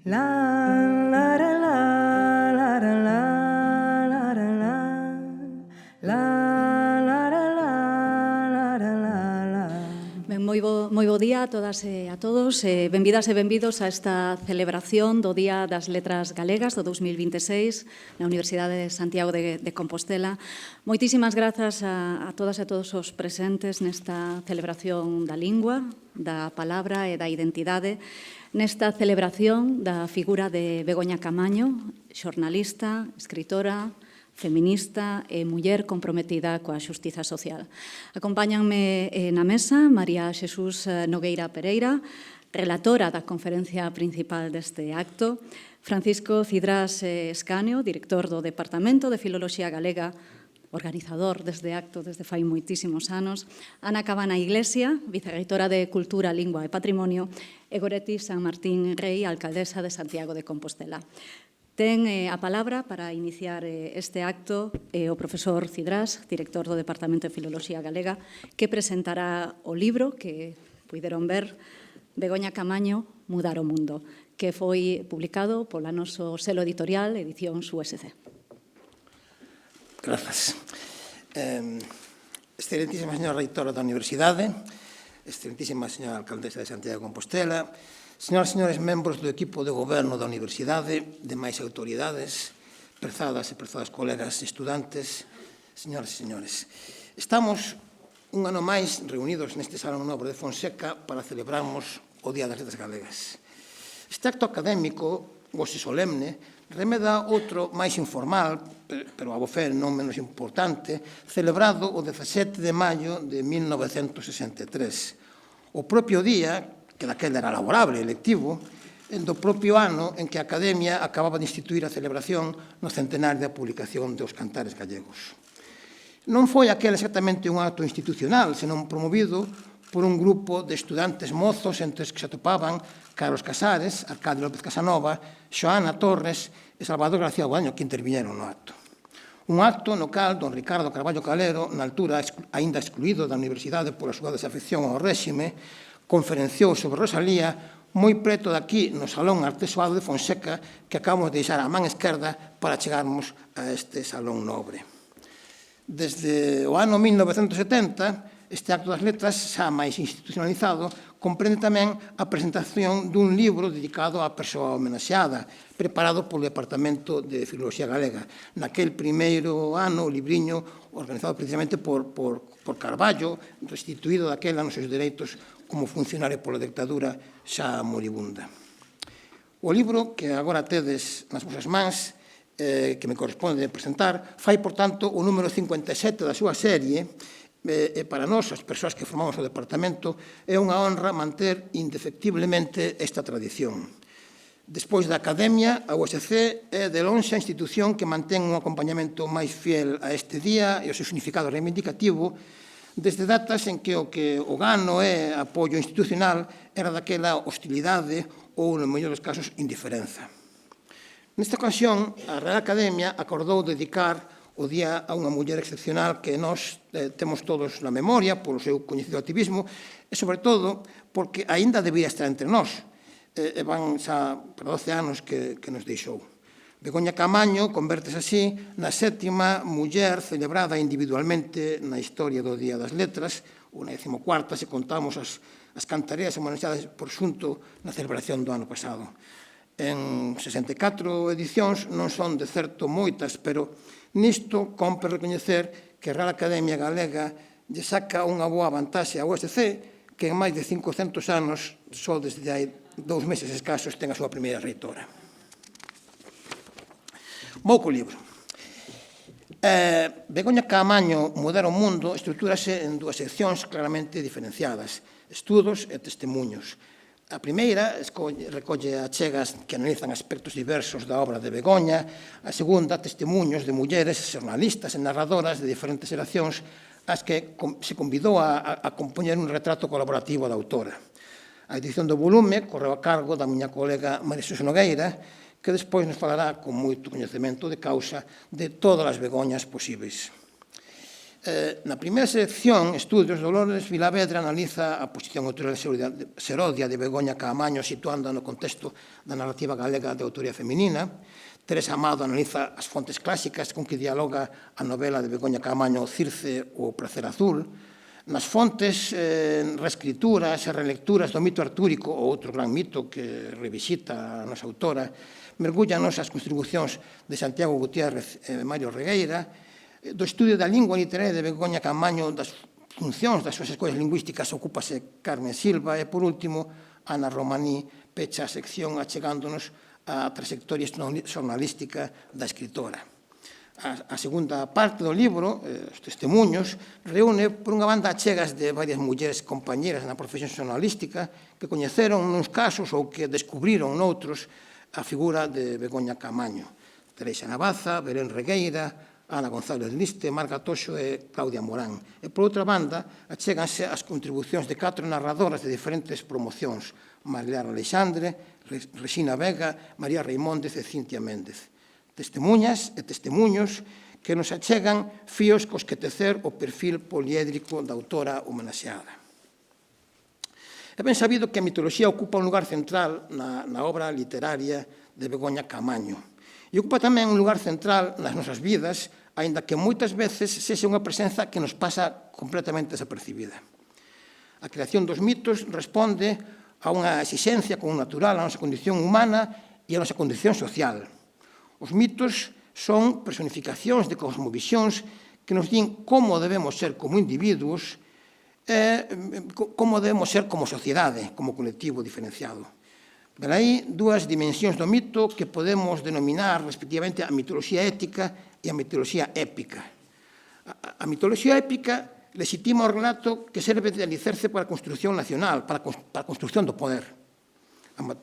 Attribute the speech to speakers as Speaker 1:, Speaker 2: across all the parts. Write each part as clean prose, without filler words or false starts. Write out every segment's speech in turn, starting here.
Speaker 1: La la la la la la la la la la la la la la.
Speaker 2: Ben, moi bo día a todas e a todos. Benvidas e benvidos a esta celebración do Día das Letras Galegas do 2026 na Universidade de Santiago de Compostela. Moitísimas grazas a todas e a todos os presentes nesta celebración da lingua, da palabra e da identidade, nesta celebración da figura de Begoña Camaño, xornalista, escritora, feminista e muller comprometida coa xustiza social. Acompáñanme na mesa María Xesús Nogueira Pereira, relatora da conferencia principal deste acto, Francisco Cidrás Escanio, director do Departamento de Filoloxía Galega, organizador deste acto desde fai moitísimos anos, Ana Cabana Iglesia, vicerreitora de Cultura, Lingua e Patrimonio, e Goretti San Martín Rei, alcaldesa de Santiago de Compostela. Ten a palabra para iniciar este acto o profesor Cidrás, director do Departamento de Filoloxía Galega, que presentará o libro que puideron ver, Begoña Camaño, Mudar o Mundo, que foi publicado pola noso selo editorial, Edicións USC.
Speaker 3: Grazas. Excelentísima señora reitora da Universidade, excelentísima señora alcaldesa de Santiago de Compostela, señoras e señores membros do equipo de goberno da Universidade, demais autoridades, prezadas e prezadas colegas estudantes, señoras e señores. Estamos un ano máis reunidos neste Salón Nobre de Fonseca para celebrarmos o Día das Letras Galegas. Este acto académico, hoxe solemne, remeda outro máis informal, pero a bo fe non menos importante, celebrado o 17 de maio de 1963. O propio día que daquela era laborable e electivo, do propio ano en que a Academia acababa de instituir a celebración no centenario da publicación dos Cantares Gallegos. Non foi aquel exactamente un acto institucional, senón promovido por un grupo de estudantes mozos entre os que se atopaban Carlos Casares, Arcadio López Casanova, Xoana Torres e Salvador García Boaño, que interviñeron no acto. Un acto no cal don Ricardo Carballo Calero, na altura aínda excluído da Universidade pola súa desafección ao réxime, conferenciou sobre Rosalía moi preto daqui no Salón Artesoado de Fonseca que acabamos de deixar a man esquerda para chegarmos a este Salón Nobre. Desde o ano 1970, este acto das letras, xa máis institucionalizado, comprende tamén a presentación dun libro dedicado á persoa homenaxeada, preparado polo Departamento de Filoloxía Galega. Naquel primeiro ano, o libriño organizado precisamente por Carballo, restituído daquela nos seus dereitos como funcionario pola dictadura xa moribunda. O libro que agora tedes nas vosas mans, que me corresponde presentar, fai, por tanto, o número 57 da súa serie, e para nós, as persoas que formamos o departamento, é unha honra manter indefectiblemente esta tradición. Despois da Academia, a USC é de lonxe a institución que mantén un acompañamento máis fiel a este día e ao seu significado reivindicativo, desde datas en que o gano e apoio institucional era daquela hostilidade ou, no mellor dos casos, indiferenza. Nesta ocasión, a Real Academia acordou dedicar o día a unha muller excepcional que nós temos todos na memoria polo seu coñecido activismo e, sobre todo, porque aínda debía estar entre nós. Van xa para 12 anos que nos deixou. Begoña Camaño convértese así na sétima muller celebrada individualmente na historia do Día das Letras, ou na 14ª se contamos as cantareas homenaxeadas por xunto na celebración do ano pasado. En 64 edicións non son de certo moitas, pero nisto compre recoñecer que a Real Academia Galega lle saca unha boa vantaxe ao USC, que en máis de 500 anos, só desde hai 2 meses escasos, ten a súa primeira reitora. Vou co libro. Begoña Camaño, Mudar o Mundo, estruturase en 2 seccións claramente diferenciadas, estudos e testemunhos. A primeira recolle achegas que analizan aspectos diversos da obra de Begoña, a segunda, testemunhos de mulleres, xornalistas e narradoras de diferentes xeracións as que se convidou a compoñer un retrato colaborativo da autora. A edición do volume correu a cargo da miña colega María Xesús Nogueira, que despois nos falará con moito coñecemento de causa de todas as Begoñas posíveis. Na primeira sección, Estudios, Dolores Vilavedra analiza a posición autorial serodia de Begoña Caamaño situando no contexto da narrativa galega de autoría feminina. Teresa Amado analiza as fontes clásicas con que dialoga a novela de Begoña Caamaño Circe ou Prazer Azul. Nas fontes, reescrituras e relecturas do mito artúrico, ou outro gran mito que revisita a nosa autora, mergúllanos as contribucións de Santiago Gutiérrez e Mario Regueira. Do estudio da lingua literaria de Begoña Caamaño, das funcións das súas escolas lingüísticas, ocúpase Carmen Silva e, por último, Ana Romaní pecha a sección achegándonos a trayectoria xornalística da escritora. A segunda parte do libro, os testemunhos, reúne, por unha banda, achegas de varias mulleres compañeras na profesión xornalística que coñeceron nuns casos ou que descubriron noutros a figura de Begoña Caamaño. Teresa Navaza, Belén Regueira, Ana González Liste, Marga Toxo e Claudia Morán. E, por outra banda, achéganse as contribucións de 4 narradoras de diferentes promocións: Marilar Alexandre, Resina Vega, María Reimóndez e Cintia Méndez. Testemuñas e testemuños que nos achegan fíos cos que tecer o perfil poliédrico da autora homenaxeada. É ben sabido que a mitoloxía ocupa un lugar central na obra literaria de Begoña Caamaño. E ocupa tamén un lugar central nas nosas vidas, aínda que moitas veces sexa unha presenza que nos pasa completamente desapercibida. A creación dos mitos responde a unha exixencia como natural a nosa condición humana e a nosa condición social. Os mitos son personificacións de cosmovisións que nos din como debemos ser como individuos e como debemos ser como sociedade, como colectivo diferenciado. Velaí dúas dimensións do mito que podemos denominar respectivamente a mitoloxía ética e a mitoloxía épica. A mitoloxía épica legitima o relato que serve de alicerce para a construción nacional, para a construción do poder.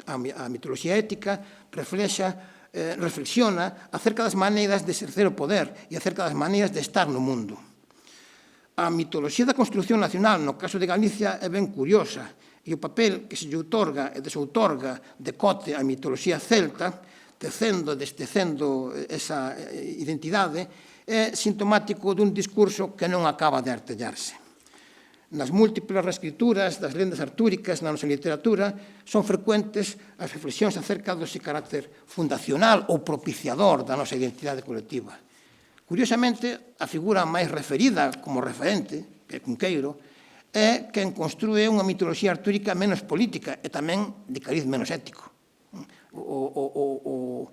Speaker 3: A mitoloxía ética reflexiona acerca das maneiras de exercer o poder e acerca das maneiras de estar no mundo. A mitoloxía da construción nacional, no caso de Galicia, é ben curiosa, e o papel que se lle outorga e desoutorga decote a mitoloxía celta, tecendo e destecendo esa identidade, é sintomático dun discurso que non acaba de artellarse. Nas múltiples reescrituras das lendas artúricas na nosa literatura son frecuentes as reflexións acerca do seu carácter fundacional ou propiciador da nosa identidade colectiva. Curiosamente, a figura máis referida como referente, que é Cunqueiro, é quen construe unha mitoloxía artúrica menos política e tamén de cariz menos ético. O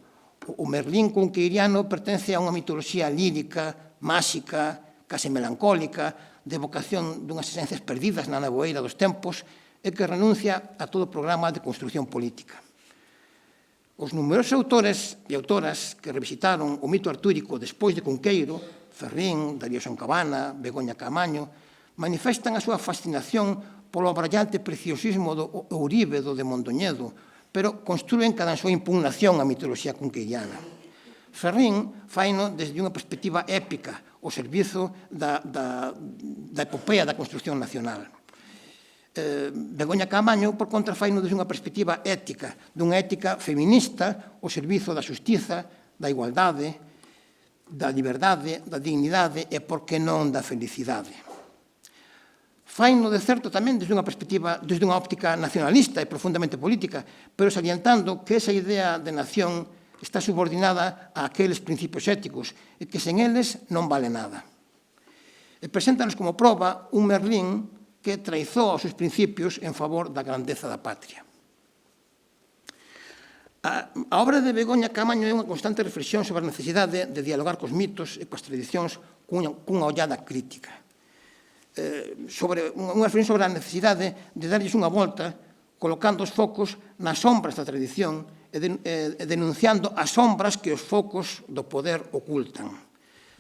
Speaker 3: Merlín cunqueiriano pertence a unha mitoloxía lírica, máxica, case melancólica, de evocación dunhas esencias perdidas na neboeira dos tempos e que renuncia a todo programa de construción política. Os numerosos autores e autoras que revisitaron o mito artúrico despois de Cunqueiro, Ferrín, Darío Soncabana, Begoña Caamaño, manifestan a súa fascinación polo abrallante preciosismo do Euríbedo de Mondoñedo, pero construen cada súa impugnación á mitoloxía cunqueiriana. Ferrín faino desde unha perspectiva épica, ao servizo da epopea da construción nacional. Begoña Caamaño, por contra, faino desde unha perspectiva ética, dunha ética feminista ao servizo da xustiza, da igualdade, da liberdade, da dignidade e, por que non, da felicidade. Faino, de certo, tamén desde unha perspectiva, desde unha óptica nacionalista e profundamente política, pero salientando que esa idea de nación está subordinada a aqueles principios éticos e que sen eles non vale nada. E preséntanos como proba un Merlín que traizou os seus principios en favor da grandeza da patria. A obra de Begoña Caamaño é unha constante reflexión sobre a necesidade de dialogar cos mitos e coas tradicións cunha ollada crítica. Unha reflexión sobre a necesidade de darlles unha volta colocando os focos nas sombras da tradición e denunciando as sombras que os focos do poder ocultan.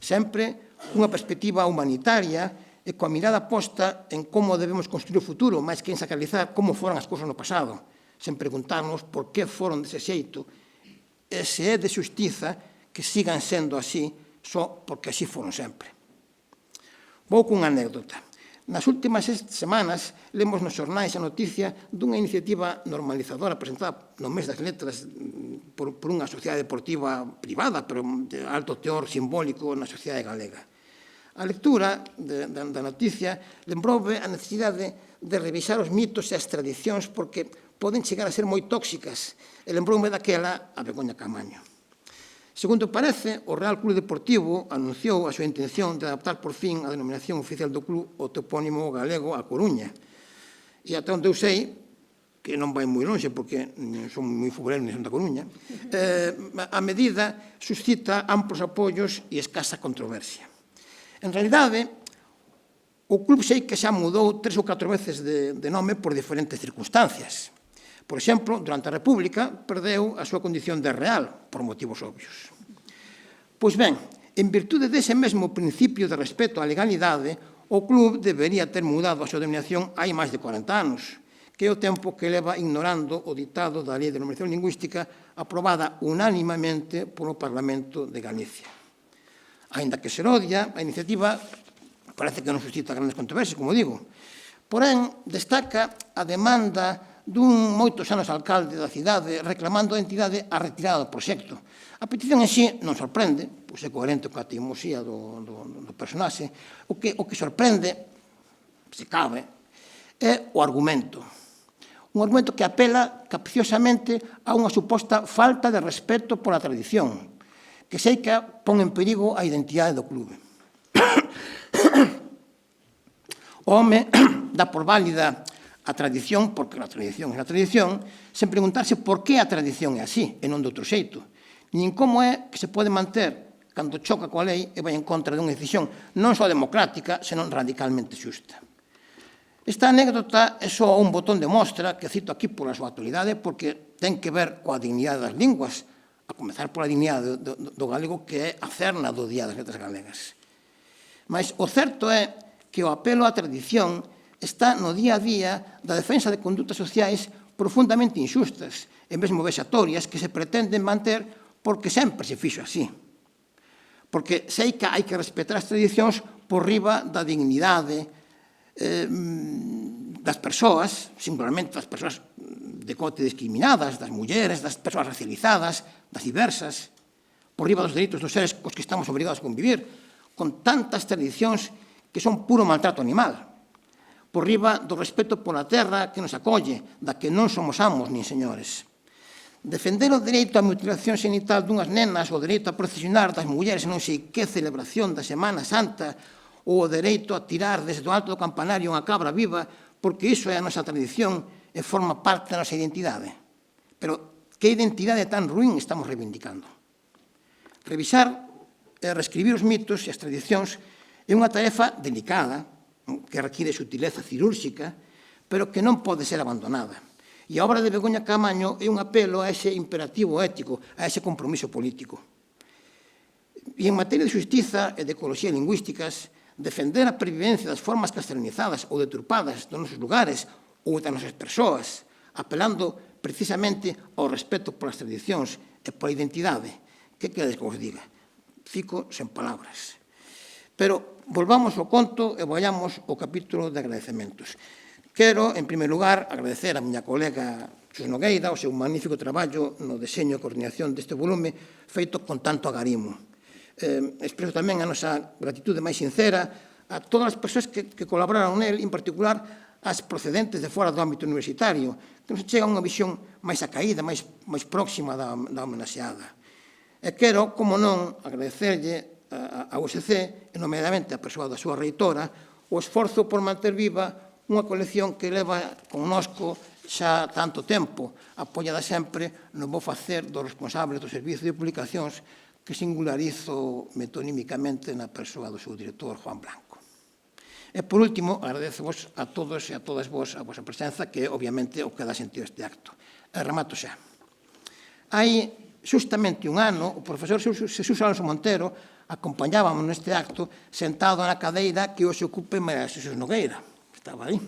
Speaker 3: Sempre unha perspectiva humanitaria e coa mirada posta en como debemos construir o futuro, máis que en sacralizar como foran as cousas no pasado, sen preguntarnos por que foron dese xeito e se é de xustiza que sigan sendo así só porque así foron sempre. Vou cunha anécdota. Nas últimas semanas lemos nos xornais a noticia dunha iniciativa normalizadora presentada no mes das letras por unha sociedade deportiva privada, pero de alto teor simbólico na sociedade galega. A lectura da noticia lembroume a necesidade de revisar os mitos e as tradicións porque poden chegar a ser moi tóxicas e lembroume daquela a Begoña Caamaño. Segundo parece, o Real Club Deportivo anunciou a súa intención de adaptar por fin a denominación oficial do club ao topónimo galego A Coruña. E ata onde eu sei, que non vai moi longe porque son moi futboleros nin son da Coruña, a medida suscita amplos apoios e escasa controversia. En realidade, o club sei que xa mudou 3 ou 4 veces de nome por diferentes circunstancias. Por exemplo, durante a República perdeu a súa condición de real, por motivos obvios. Pois ben, en virtude dese mesmo principio de respeto á legalidade, o club debería ter mudado a súa denominación hai máis de 40 anos, que é o tempo que leva ignorando o ditado da Lei de Normalización Lingüística aprobada unánimamente polo Parlamento de Galicia. Aínda que ser odia, a iniciativa parece que non suscita grandes controversias, como digo. Porén, destaca a demanda dun moitos anos alcalde da cidade reclamando a entidade a retirada do proxecto. A petición en sí non sorprende, pois é coherente coa teimosía do personaxe. O que sorprende, se cabe, é o argumento. Un argumento que apela capciosamente a unha suposta falta de respeto pola tradición, que sei que pon en perigo a identidade do clube. O home dá por válida a tradición, porque a tradición é a tradición, sen preguntarse por que a tradición é así e non de outro xeito, nin como é que se pode manter cando choca coa lei e vai en contra dunha decisión non só democrática, senón radicalmente xusta. Esta anécdota é só un botón de mostra que cito aquí pola súa actualidade porque ten que ver coa dignidade das linguas, a comezar pola dignidade do galego que é a cerna do Día das Letras Galegas. Mas o certo é que o apelo á tradición está no día a día da defensa de condutas sociais profundamente inxustas e mesmo vexatorias que se pretenden manter porque sempre se fixo así. Porque sei que hai que respetar as tradicións por riba da dignidade das persoas, singularmente das persoas de cote discriminadas, das mulleres, das persoas racializadas, das diversas, por riba dos dereitos dos seres cos que estamos obrigados a convivir, con tantas tradicións que son puro maltrato animal, por riba do respeto pola terra que nos acolle, da que non somos amos nin señores. Defender o dereito á mutilación xenital dunhas nenas, o dereito a procesionar das mulleres non sei que celebración da Semana Santa, ou o dereito a tirar desde o alto do campanario unha cabra viva, porque iso é a nosa tradición e forma parte da nosa identidade. Pero que identidade tan ruín estamos reivindicando? Revisar e reescribir os mitos e as tradicións é unha tarefa delicada, que require sutileza cirúrxica, pero que non pode ser abandonada. E a obra de Begoña Caamaño é un apelo a ese imperativo ético, a ese compromiso político. E en materia de xustiza e de ecoloxía lingüísticas, defender a pervivencia das formas castellanizadas ou deturpadas dos nosos lugares ou das nosas persoas, apelando precisamente ao respeto polas tradicións e pola identidade. Que queres que vos diga? Fico sen palabras. Pero volvamos ao conto e vayamos ao capítulo de agradecementos. Quero, en primeiro lugar, agradecer a miña colega Xus Nogueira o seu magnífico traballo no deseño e coordinación deste volume feito con tanto agarimo. Expreso tamén a nosa gratitude máis sincera a todas as persoas que colaboraron nel, en particular as procedentes de fora do ámbito universitario, que nos chega unha visión máis acaída, máis próxima da homenaxeada. E quero, como non, agradecerlle a USC, e nomeadamente a persoa da súa reitora, o esforzo por manter viva unha colección que leva connosco xa tanto tempo, apoiada sempre no bo facer dos responsables do Servizo de Publicacións que singularizo metonímicamente na persoa do seu director, Juan Blanco. E, por último, agradecevos a todos e a todas vos a vosa presenza, que obviamente o que dá sentido este acto. E remato xa. Hai justamente un ano, o profesor Xesús Alonso Montero acompañábamos neste acto sentado na cadeira que hoxe ocupe María Xesús Nogueira. Estaba aí.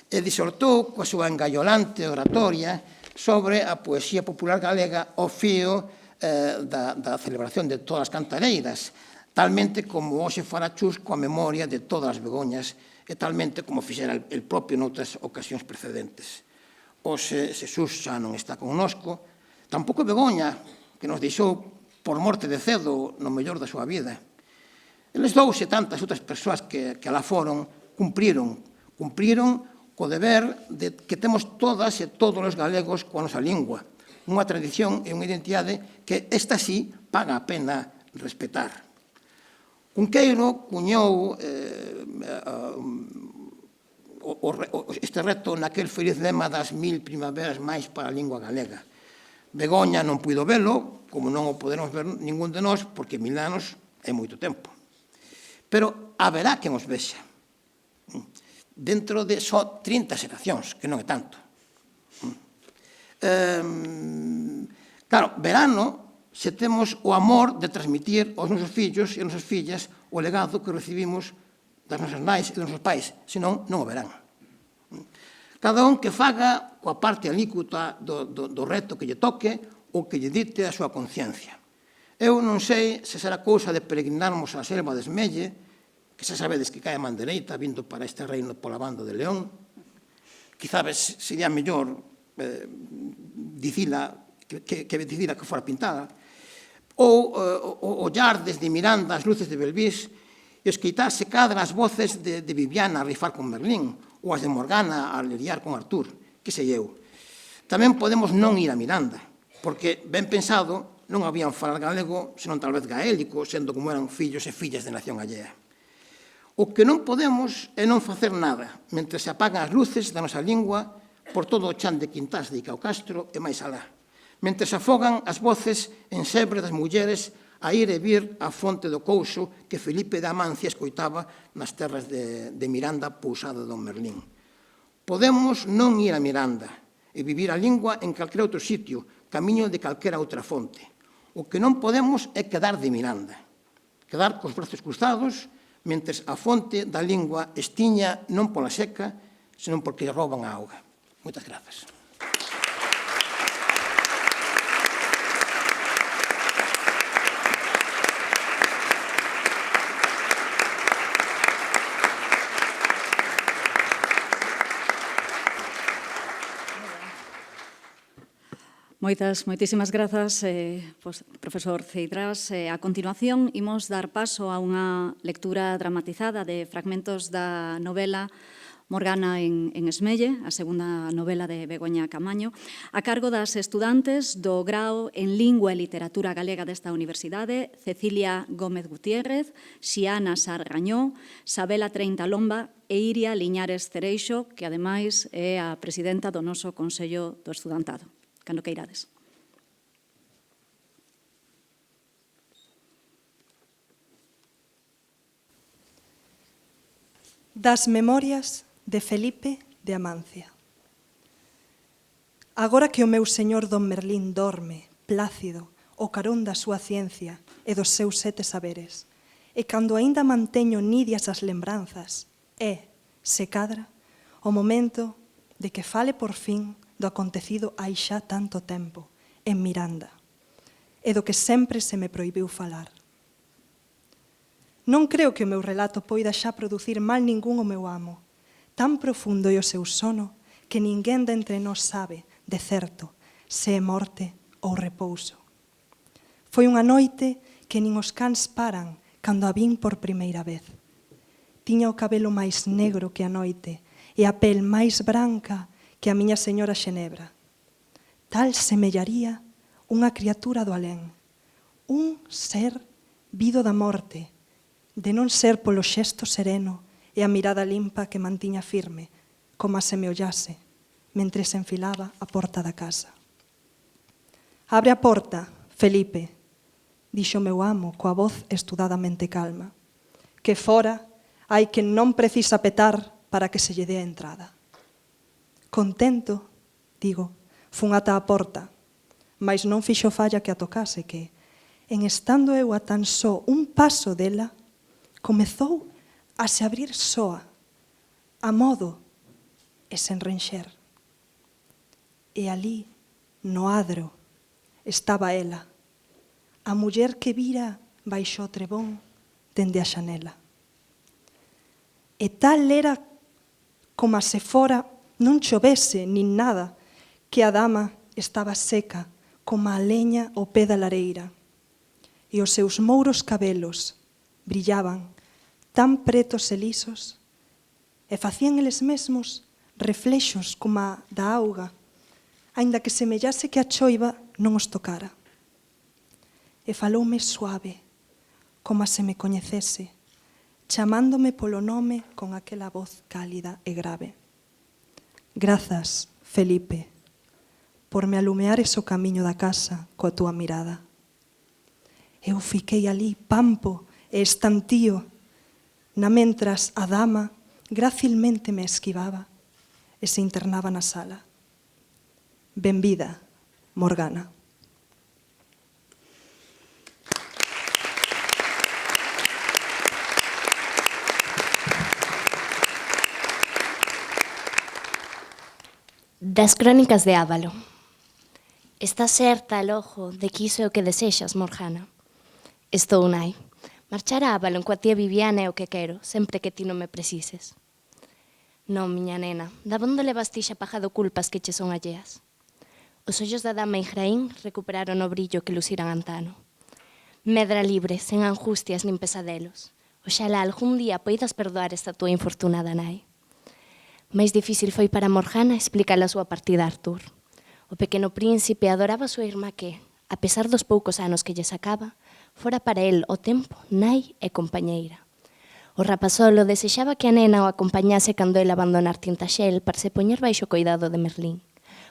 Speaker 3: E disertou coa súa engaiolante oratoria sobre a poesía popular galega ao fío da celebración de todas as cantareiras, talmente como hoxe fara Chus coa memoria de todas as Begoñas e talmente como fixera el propio noutras ocasións precedentes. Hoxe Xesús xa non está connosco, tampouco Begoña, que nos deixou por morte de cedo no mellor da súa vida. Eles dous e tantas outras persoas que alá foron cumpriron co deber que temos todas e todos os galegos coa nosa lingua, unha tradición e unha identidade que esta sí paga a pena respetar. Cunqueiro cuñou este reto naquel feliz lema das 1000 primaveras máis para a lingua galega. Begoña non puido velo, como non o poderemos ver ningún de nós, porque 1000 anos é moito tempo. Pero haberá quen os vexa dentro de só 30 xeracións, que non é tanto. Claro, verano se temos o amor de transmitir aos nosos fillos e aos nosos fillas o legado que recibimos das nosas nais e dos nosos pais, senón non o verán. Cada un que faga coa parte alícuota do reto que lle toque ou que lle dite a súa conciencia. Eu non sei se será cousa de peregrinarmos á selva de Esmelle, que xa sabedes que cae a man dereita vindo para este reino pola banda de León. Quizás sería mellor dicila que fora pintada. Ou ollar desde Miranda as luces de Belvís e escoitarse cadra as voces de Viviana a rifar con Merlín ou as de Morgana a lidiar con Artur, que sei eu. Tamén podemos non ir a Miranda, porque, ben pensado, non habían falar galego, senón tal vez gaélico, sendo como eran fillos e fillas de nación allea. O que non podemos é non facer nada, mentre se apagan as luces da nosa lingua por todo o chan de Quintás de Icao Castro e máis alá, mentre se afogan as voces en sebre das mulleres a ir e vir a fonte do Couso que Felipe de Amancia escoitaba nas terras de Miranda pousada don Merlín. Podemos non ir a Miranda e vivir a lingua en calquera outro sitio, camiño de calquera outra fonte. O que non podemos é quedar de Miranda, quedar cos brazos cruzados, mentres a fonte da lingua estiña non pola seca, senón porque rouban a auga. Moitas grazas.
Speaker 2: Moitísimas grazas, profesor Ceidrás. A continuación, imos dar paso a unha lectura dramatizada de fragmentos da novela Morgana en Esmelle, a segunda novela de Begoña Camaño, a cargo das estudantes do grao en Lingua e Literatura Galega desta Universidade, Cecilia Gómez Gutiérrez, Xiana Sargañó, Sabela Treinta Lomba e Iria Liñares Cereixo, que ademais é a presidenta do noso Consello do Estudantado. Cando que irades.
Speaker 4: Das memorias de Felipe de Amancia. Agora que o meu señor don Merlín dorme, plácido, o carón da súa ciencia e dos seus 7 saberes, e cando aínda manteño nidias as lembranzas, é, se cadra, o momento de que fale por fin do acontecido hai xa tanto tempo, en Miranda, e do que sempre se me prohibiu falar. Non creo que o meu relato poida xa producir mal ningún ao meu amo. Tan profundo é o seu sono que ninguén de entre nós sabe, de certo, se é morte ou repouso. Foi unha noite que nin os cans paran cando a vin por primeira vez. Tiña o cabelo máis negro que a noite e a pel máis branca que a miña señora Xenebra. Tal semellaría unha criatura do alén, un ser vido da morte, de non ser polo xesto sereno e a mirada limpa que mantiña firme, como a se me ollase, mentre se enfilaba a porta da casa. Abre a porta, Felipe, dixo meu amo coa voz estudadamente calma, que fora hai que non precisa petar para que se lle dé a entrada. Contento, digo, fun ata a porta, mas non fixo falla que a tocase que, en estando eu a tan só un paso dela, comezou a se abrir soa, a modo e sen renxer. E ali, no adro, estaba ela, a muller que vira baixo o trebón dende a xanela. E tal era como se fora non chovese nin nada, que a dama estaba seca como a leña ao pé da lareira, e os seus mouros cabelos, brillaban, tan pretos e lisos, e facían eles mesmos reflexos como da auga, aínda que semellase que a choiva non os tocara. E faloume suave, como se me coñecese, chamándome polo nome con aquela voz cálida e grave. Grazas, Felipe, por me alumeares o camiño da casa coa túa mirada. Eu fiquei ali, pampo e estantío, na mentras a dama gracilmente me esquivaba e se internaba na sala. Benvida, Morgana.
Speaker 5: Das crónicas de Ávalo. Estás certa, logo, de que iso é o que desexas, Morgana? Estou nai. Marchar a Ávalo coa tía Viviana é o que quero, sempre que ti non me precises. Non, miña nena, dabondo levas ti xa pagado culpas que che son alleas. Os ollos da dama Igraín recuperaron o brillo que luciran antano. Medra libre, sen angustias nin pesadelos. Oxalá algún día poidas perdoar esta tua infortunada nai. Mais difícil foi para Morgana explicar a súa partida a Artur. O pequeno príncipe adoraba a súa irmá que, a pesar dos poucos anos que lle sacaba, fora para el o tempo nai e compañeira. O rapazolo desexaba que a nena o acompañase cando el abandonar Tintaxel para se poñer baixo coidado de Merlín,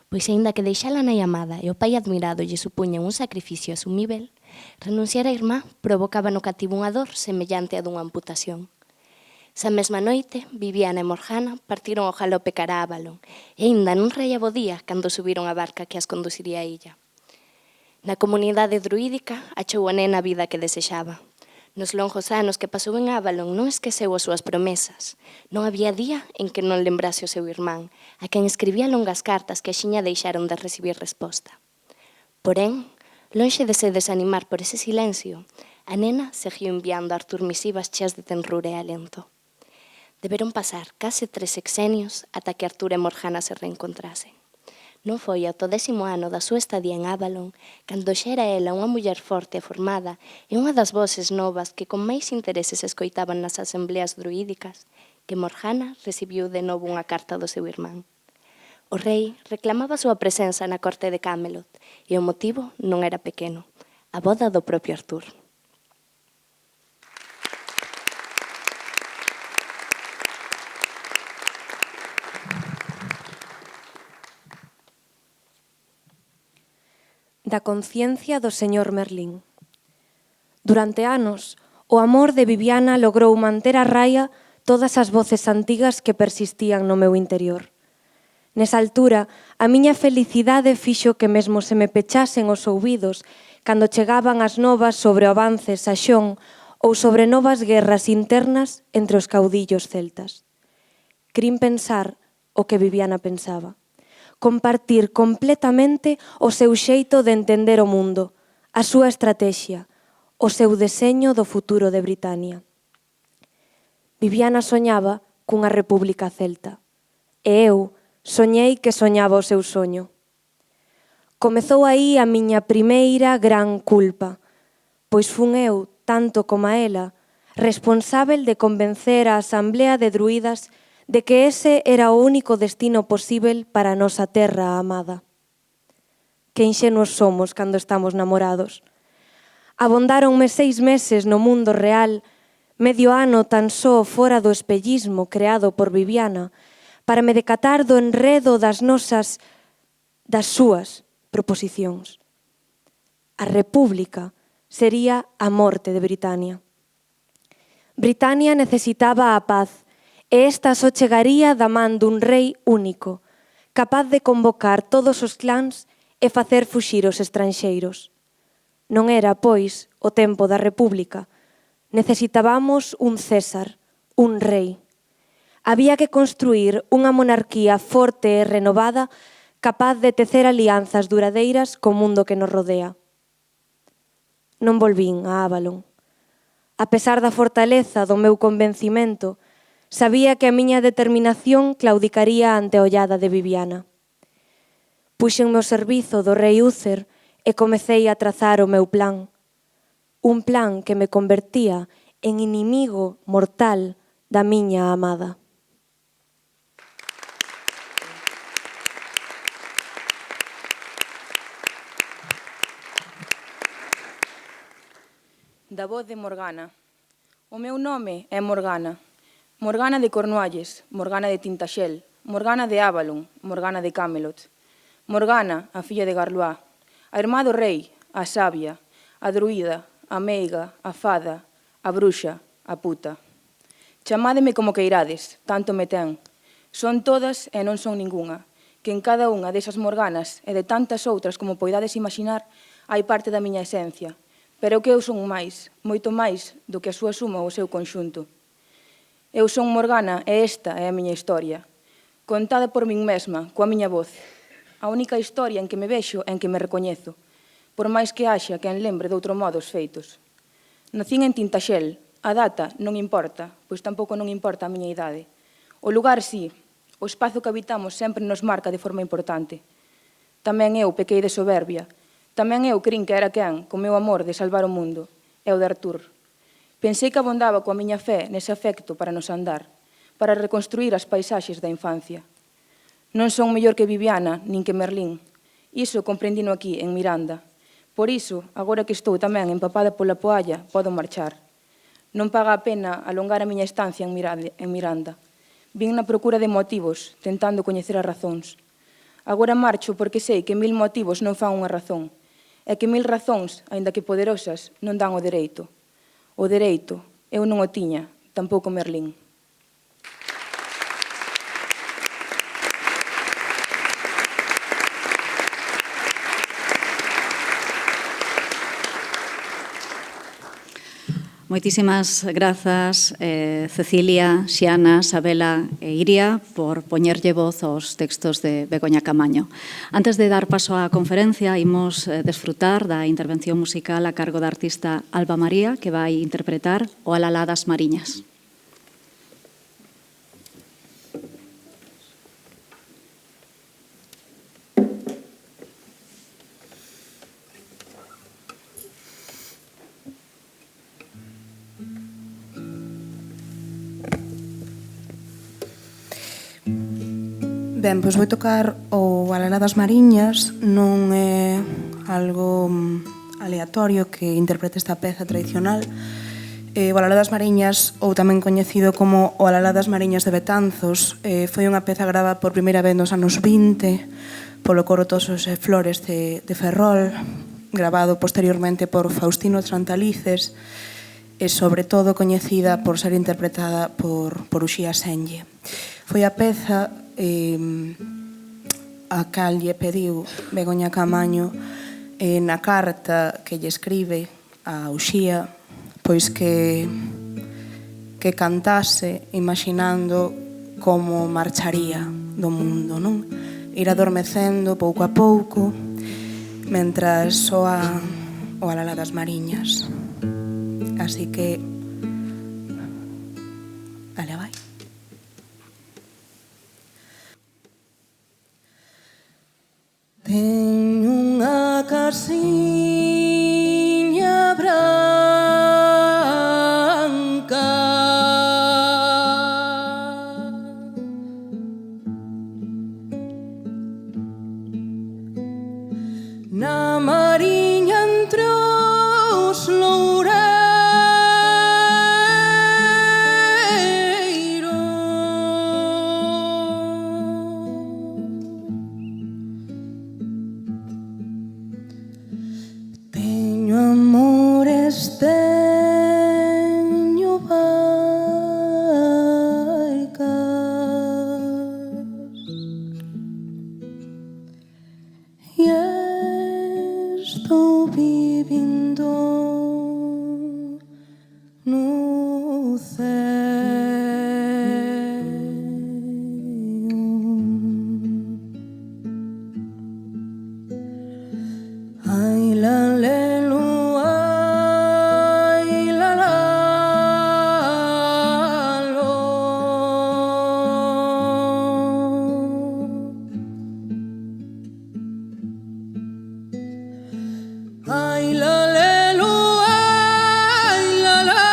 Speaker 5: pois aínda que deixala a nai amada e o pai admirado lle supuñen un sacrificio asumível, renunciar a irmá provocaba no cativo unha dor semellante a dunha amputación. Esa mesma noite, Viviana e Morgana partiron ao galope cara a Avalon e aínda non raiaba o día cando subiron a barca que as conduciría a illa. Na comunidade druídica achou a nena a vida que desexaba. Nos longos anos que pasou en Avalon non esqueceu as súas promesas. Non había día en que non lembrase o seu irmán, a quen escribía longas cartas que axiña deixaron de recibir resposta. Porén, lonxe de se desanimar por ese silencio, a nena seguiu enviando a Artur misivas cheas de tenrura e alento. Deberon pasar case 3 sexenios ata que Artur e Morgana se reencontrasen. Non foi ao 10º ano da súa estadía en Avalon, cando xa era ela unha muller forte e formada e unha das voces novas que con máis interese se escoitaban nas asembleas druídicas, que Morgana recibiu de novo unha carta do seu irmán. O rei reclamaba a súa presenza na corte de Camelot e o motivo non era pequeno, a boda do propio Artur.
Speaker 6: Da conciencia do señor Merlín. Durante anos, o amor de Viviana logrou manter a raia todas as voces antigas que persistían no meu interior. Nesa altura, a miña felicidade fixo que mesmo se me pechasen os ouvidos cando chegaban as novas sobre o avance saxón ou sobre novas guerras internas entre os caudillos celtas. Crin pensar o que Viviana pensaba. Compartir completamente o seu xeito de entender o mundo, a súa estratexia, o seu deseño do futuro de Britania. Viviana soñaba cunha república celta, e eu soñei que soñaba o seu soño. Comezou aí a miña primeira gran culpa, pois fun eu, tanto como a ela, responsável de convencer a Asamblea de Druidas de que ese era o único destino posível para a nosa terra amada. Que inxenuos somos cando estamos namorados. Abondáronme 6 meses no mundo real, medio ano tan só fora do espellismo creado por Viviana, para me decatar do enredo das súas proposicións. A república sería a morte de Britania. Britania necesitaba a paz, e esta só chegaría da man dun rei único, capaz de convocar todos os clans e facer fuxir os estranxeiros. Non era, pois, o tempo da república. Necesitábamos un César, un rei. Había que construir unha monarquía forte e renovada capaz de tecer alianzas duradeiras co mundo que nos rodea. Non volvín a Avalon. A pesar da fortaleza do meu convencimento, sabía que a miña determinación claudicaría ante a ollada de Viviana. Puxenme ao servizo do rei Úcer e comecei a trazar o meu plan. Un plan que me convertía en inimigo mortal da miña amada.
Speaker 7: Da voz de Morgana. O meu nome é Morgana. Morgana de Cornualles, Morgana de Tintaxel, Morgana de Avalon, Morgana de Camelot. Morgana, a filla de Garlois, a irmá do rei, a sabia, a druida, a meiga, a fada, a bruxa, a puta. Chamádeme como queirades, tanto me ten. Son todas e non son ningunha, que en cada unha desas Morganas e de tantas outras como poidades imaginar hai parte da miña esencia, pero que eu son máis, moito máis do que a súa suma ou o seu conxunto. Eu son Morgana e esta é a miña historia, contada por min mesma, coa miña voz. A única historia en que me vexo e en que me recoñezo, por máis que haxa quen lembre de outro modo os feitos. Nacín en Tintaxel, a data non importa, pois tampouco non importa a miña idade. O lugar sí, o espazo que habitamos sempre nos marca de forma importante. Tamén eu pequei de soberbia, tamén eu crin que era quen, co meu amor de salvar o mundo, e o de Artur. Pensei que abondaba coa miña fe nese afecto para nos andar, para reconstruir as paisaxes da infancia. Non son mellor que Viviana, nin que Merlín. Iso comprendino aquí, en Miranda. Por iso, agora que estou tamén empapada pola poalla, podo marchar. Non paga a pena alongar a miña estancia en Miranda. Vin na procura de motivos, tentando coñecer as razóns. Agora marcho porque sei que 1000 motivos non fan unha razón, e que 1000 razóns, aínda que poderosas, non dan o dereito. O dereito, eu non o tiña, tampouco Merlín.
Speaker 2: Moitísimas grazas, Cecilia, Xiana, Sabela e Iria, por poñerlle voz aos textos de Begoña Camaño. Antes de dar paso á conferencia, imos desfrutar da intervención musical a cargo da artista Alba María, que vai interpretar o Alalá das Mariñas.
Speaker 8: Ben, pois vou tocar o Alalá das Mariñas, non é algo aleatorio que interprete esta peza tradicional. O Alalá das Mariñas, ou tamén coñecido como o Alalá das Mariñas de Betanzos, foi unha peza grabada por primeira vez nos anos 20 polo coro Tosos e Flores de Ferrol, grabado posteriormente por Faustino Trantalices e sobre todo coñecida por ser interpretada por Uxía Senlle. Foi a peza a cal lle pediu Begoña Camaño na carta que lle escribe a Uxía, pois que cantase imaginando como marcharía do mundo, non? Ir adormecendo pouco a pouco mentras soa o Alalá das Mariñas. Así que alá vai. Teño unha casiña branca na mariña entre os loureiros. Teño amores, teño baicas e estou vivindo no céu. Ai, la, le, lu, ai, la, la, lo. Ai, la, le, lu, ai, la, la,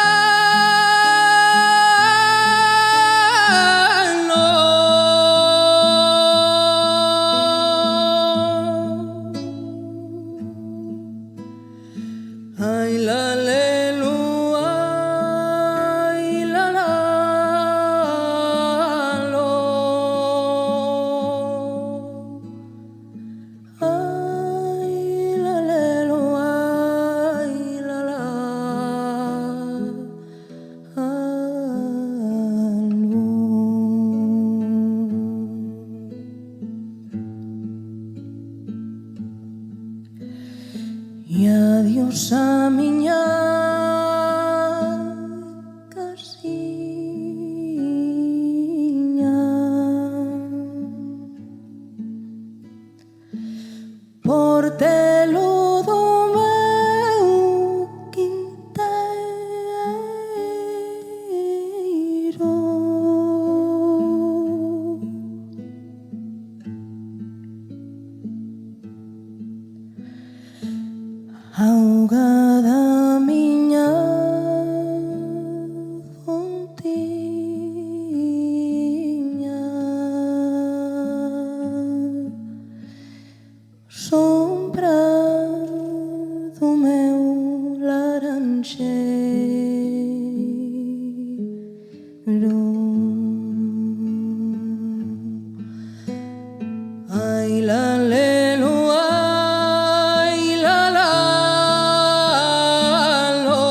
Speaker 1: E adiós a miña casiña, por telo do meu quinteiro. Auga da miña fontiña, sombra do meu laranxeiro. Ai la lelo, ai la la lo.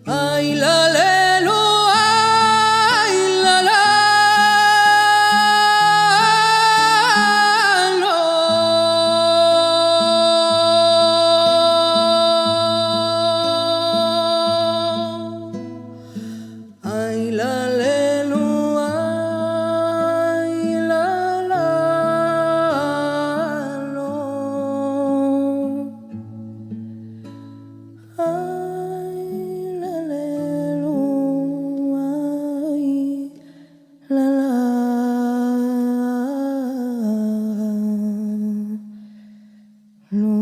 Speaker 1: Ai la lelo, ai la la lo. Ai la lelo, ai la la lo. Ai la lelo, ai la la lo.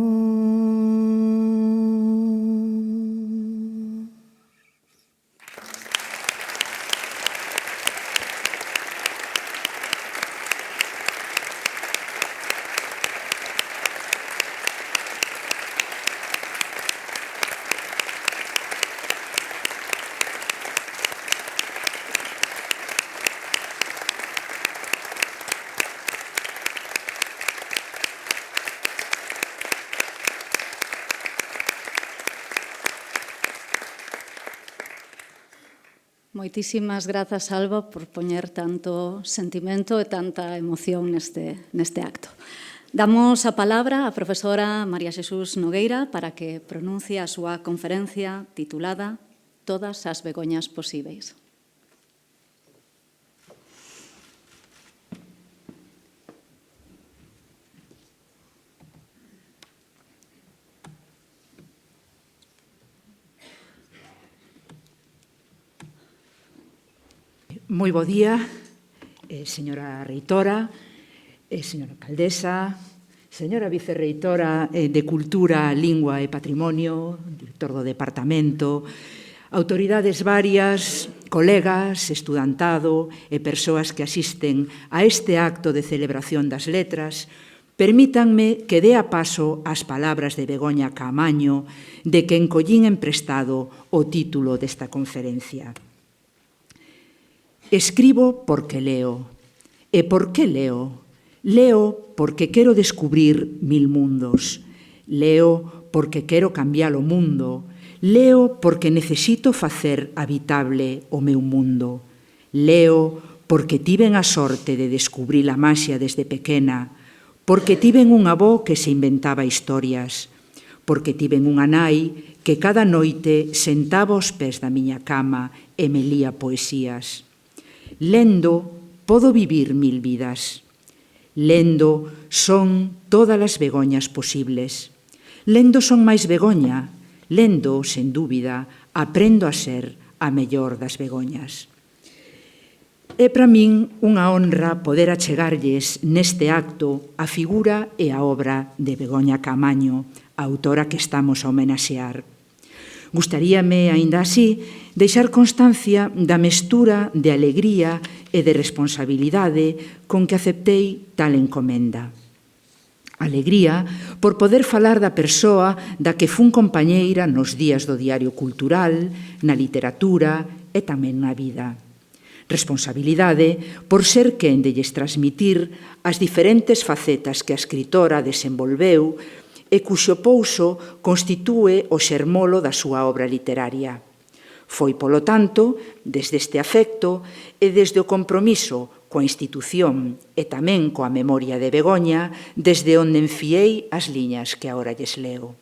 Speaker 2: Moitísimas grazas, Alba, por poñer tanto sentimento e tanta emoción neste acto. Damos a palabra á profesora María Xesús Nogueira para que pronuncie a súa conferencia titulada Todas as Begoñas Posíbeis.
Speaker 9: Moi bo día, señora reitora, señora alcaldesa, señora vicerreitora de Cultura, Lingua e Patrimonio, director do departamento, autoridades varias, colegas, estudantado e persoas que asisten a este acto de celebración das letras, permítanme que dea paso ás palabras de Begoña Caamaño, de quen collín emprestado o título desta conferencia. Escribo porque leo. E por que leo? Leo porque quero descubrir mil mundos. Leo porque quero cambiar o mundo. Leo porque necesito facer habitable o meu mundo. Leo porque tiven a sorte de descubrir a maxia desde pequena, porque tiven un avó que se inventaba historias, porque tiven unha nai que cada noite sentaba aos pés da miña cama e me lía poesías. Lendo, podo vivir mil vidas. Lendo, son todas as begoñas posibles. Lendo, son máis begoña. Lendo, sen dúbida, aprendo a ser a mellor das begoñas. É para min unha honra poder achegarlles neste acto a figura e a obra de Begoña Caamaño, a autora que estamos a homenaxear. Gustaríame, aínda así, deixar constancia da mestura de alegría e de responsabilidade con que aceptei tal encomenda. Alegría por poder falar da persoa da que fun compañeira nos días do diario cultural, na literatura e tamén na vida. Responsabilidade por ser quen de lles transmitir as diferentes facetas que a escritora desenvolveu e cuxo pouso constitúe o xermolo da súa obra literaria. Foi, polo tanto, desde este afecto e desde o compromiso coa institución e tamén coa memoria de Begoña, desde onde enfiei as liñas que agora lles leo.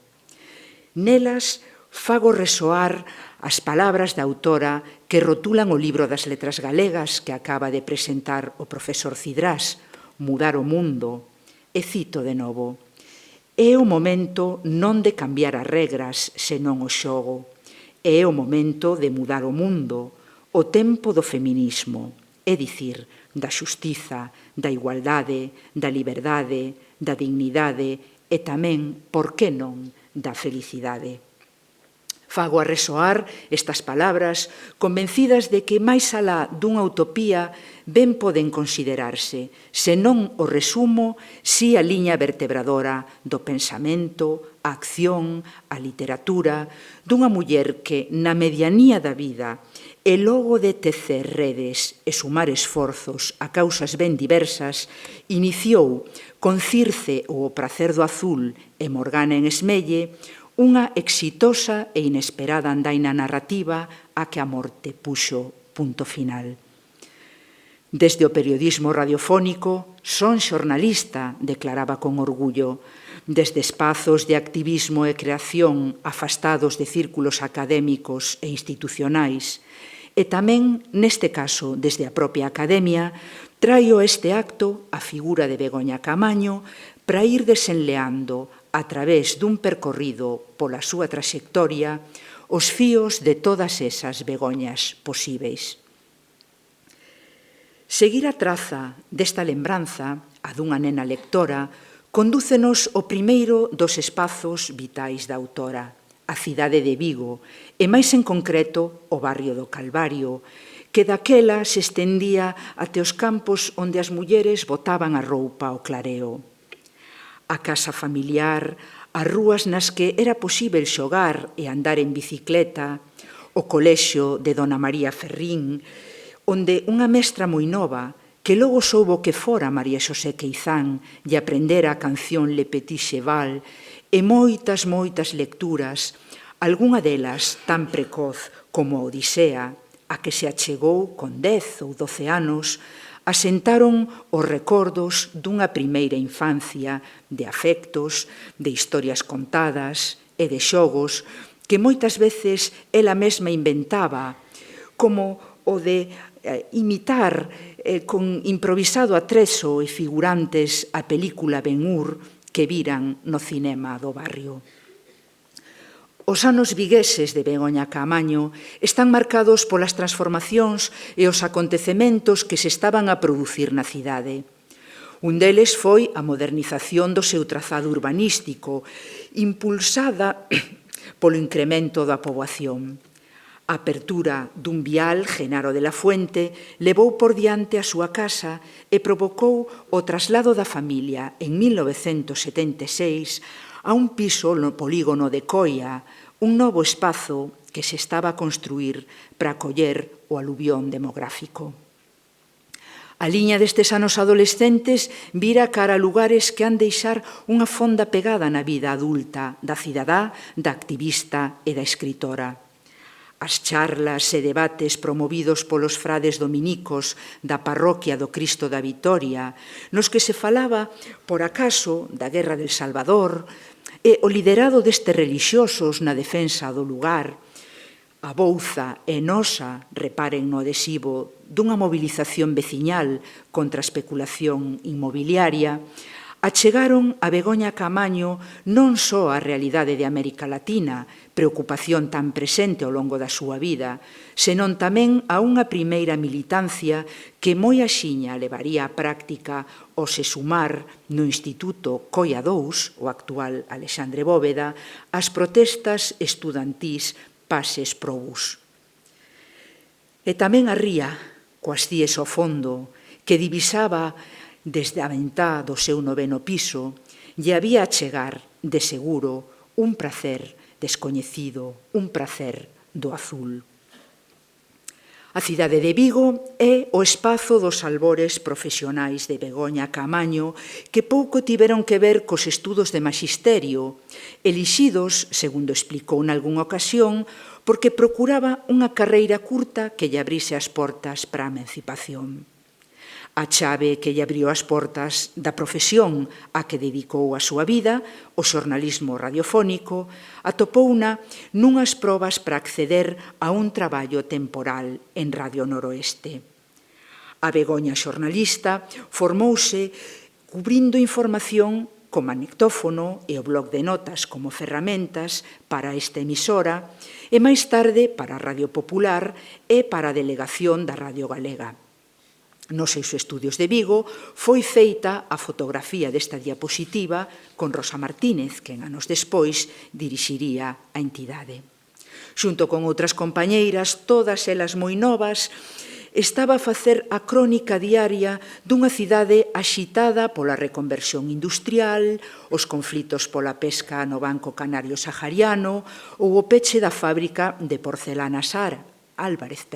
Speaker 9: Nelas fago resoar as palabras da autora que rotulan o libro das letras galegas que acaba de presentar o profesor Cidrás, Mudar o mundo, e cito de novo: é o momento non de cambiar as regras, senón o xogo. É o momento de mudar o mundo, o tempo do feminismo, é dicir, da xustiza, da igualdade, da liberdade, da dignidade e tamén, por que non, da felicidade. Fago a resoar estas palabras convencidas de que máis alá dunha utopía ben poden considerarse, se non o resumo, si a liña vertebradora do pensamento, a acción, a literatura, dunha muller que, na medianía da vida, e logo de tecer redes e sumar esforzos a causas ben diversas, iniciou, con Circe ou o pracer do azul e Morgana en Esmelle, unha exitosa e inesperada andaina narrativa a que a morte puxo punto final. Desde o periodismo radiofónico, son xornalista, declaraba con orgullo, desde espazos de activismo e creación afastados de círculos académicos e institucionais, e tamén, neste caso, desde a propia academia, traio este acto a figura de Begoña Caamaño para ir desenleando, a través dun percorrido pola súa traxectoria, os fíos de todas esas Begoñas posíveis. Seguir a traza desta lembranza, a dunha nena lectora, condúcenos o primeiro dos espazos vitais da autora, a cidade de Vigo, e máis en concreto o barrio do Calvario, que daquela se estendía até os campos onde as mulleres botaban a roupa ao clareo. A casa familiar, as rúas nas que era posíbel xogar e andar en bicicleta, o colexio de Dona María Ferrín, onde unha mestra moi nova, que logo soubo que fora María Xosé Queizán e aprendera a canción Le Petit Cheval, e moitas lecturas, algunha delas tan precoz como a Odisea, a que se achegou con 10 ou 12 anos, asentaron os recordos dunha primeira infancia de afectos, de historias contadas e de xogos que moitas veces ela mesma inventaba, como o de imitar con improvisado atrezo e figurantes a película Ben-Hur que viran no cinema do barrio. Os anos vigueses de Begoña Caamaño están marcados polas transformacións e os acontecementos que se estaban a producir na cidade. Un deles foi a modernización do seu trazado urbanístico, impulsada polo incremento da poboación. A apertura dun vial, Genaro de la Fuente, levou por diante a súa casa e provocou o traslado da familia en 1976 a un piso no polígono de Coia, un novo espazo que se estaba a construir para acoller o aluvión demográfico. A liña destes anos adolescentes vira cara a lugares que han deixar unha fonda pegada na vida adulta da cidadá, da activista e da escritora. As charlas e debates promovidos polos frades dominicos da parroquia do Cristo da Vitoria, nos que se falaba, por acaso, da Guerra del Salvador, e o liderado destes relixiosos na defensa do lugar, a Bouza e Nosa, reparen no adhesivo, dunha movilización veciñal contra a especulación inmobiliaria, achegaron a Begoña Caamaño non só a realidade de América Latina, preocupación tan presente ao longo da súa vida, senón tamén a unha primeira militancia que moi axiña levaría á práctica ao se sumar no Instituto Coia II, o actual Alexandre Bóveda, as protestas estudantís Pases Probus. E tamén a ría, coas cíes ao fondo, que divisaba desde a ventá do seu 9º piso, lle había a chegar, de seguro, un prazer descoñecido, un prazer do azul. A cidade de Vigo é o espazo dos albores profesionais de Begoña Caamaño que pouco tiveron que ver cos estudos de maxisterio, elixidos, segundo explicou nalgunha ocasión, porque procuraba unha carreira curta que lle abrise as portas para a emancipación. A chave que lle abriu as portas da profesión a que dedicou a súa vida, o xornalismo radiofónico, atopouna nunhas probas para acceder a un traballo temporal en Radio Noroeste. A Begoña xornalista formouse cubrindo información como anectófono e o blog de notas como ferramentas para esta emisora e máis tarde para a Radio Popular e para a delegación da Radio Galega. Nos seus estudios de Vigo foi feita a fotografía desta diapositiva con Rosa Martínez, que anos despois dirixiría a entidade. Xunto con outras compañeiras, todas elas moi novas, estaba a facer a crónica diaria dunha cidade axitada pola reconversión industrial, os conflitos pola pesca no Banco Canario Sahariano ou o peche da fábrica de porcelanas Álvarez,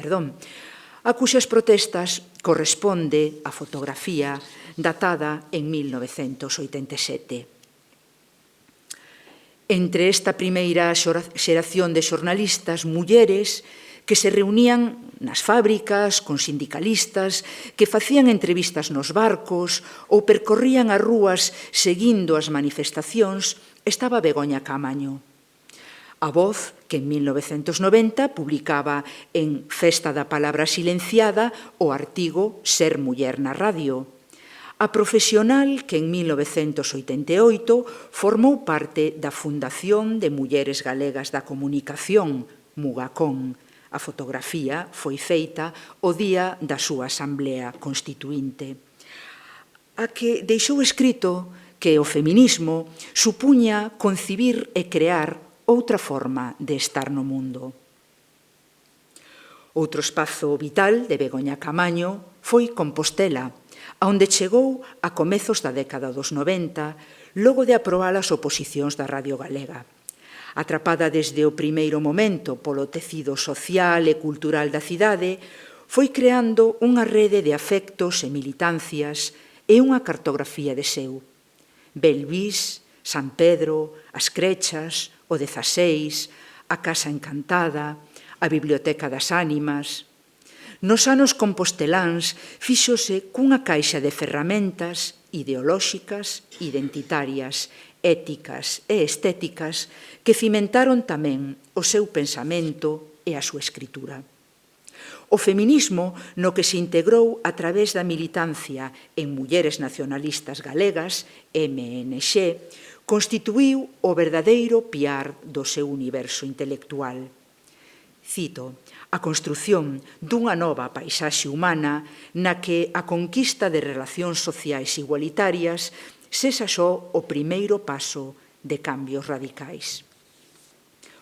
Speaker 9: a cuxas protestas corresponde a fotografía datada en 1987. Entre esta primeira xeración de xornalistas mulleres que se reunían nas fábricas con sindicalistas, que facían entrevistas nos barcos ou percorrían as rúas seguindo as manifestacións, estaba Begoña Caamaño. A Voz, que en 1990 publicaba en Festa da Palabra Silenciada o artigo Ser muller na radio. A profesional que en 1988 formou parte da Fundación de Mulleres Galegas da Comunicación, Mugacón. A fotografía foi feita o día da súa Asamblea Constituinte. A que deixou escrito que o feminismo supuña concibir e crear outra forma de estar no mundo. Outro espazo vital de Begoña Caamaño foi Compostela, onde chegou a comezos da década dos 90, logo de aprobar as oposicións da Radio Galega. Atrapada desde o primeiro momento polo tecido social e cultural da cidade, foi creando unha rede de afectos e militancias e unha cartografía de seu. Belvís, San Pedro, As Crechas, o 16, a Casa Encantada, a Biblioteca das Ánimas. Nos anos composteláns fíxose cunha caixa de ferramentas ideolóxicas, identitarias, éticas e estéticas que cimentaron tamén o seu pensamento e a súa escritura. O feminismo no que se integrou a través da militancia en Mulleres Nacionalistas Galegas, MNG, constituíu o verdadeiro piar do seu universo intelectual. Cito, a construción dunha nova paisaxe humana na que a conquista de relacións sociais igualitarias sexa só o primeiro paso de cambios radicais.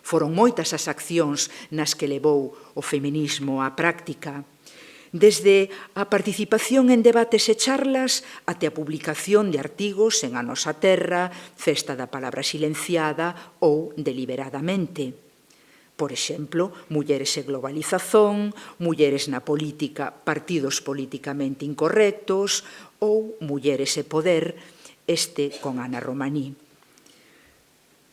Speaker 9: Foron moitas as accións nas que levou o feminismo á práctica, desde a participación en debates e charlas até a publicación de artigos en A Nosa Terra, Festa da Palabra Silenciada ou Deliberadamente. Por exemplo, Mulleres e Globalización, Mulleres na Política, Partidos Políticamente Incorrectos ou Mulleres e Poder, este con Ana Romaní.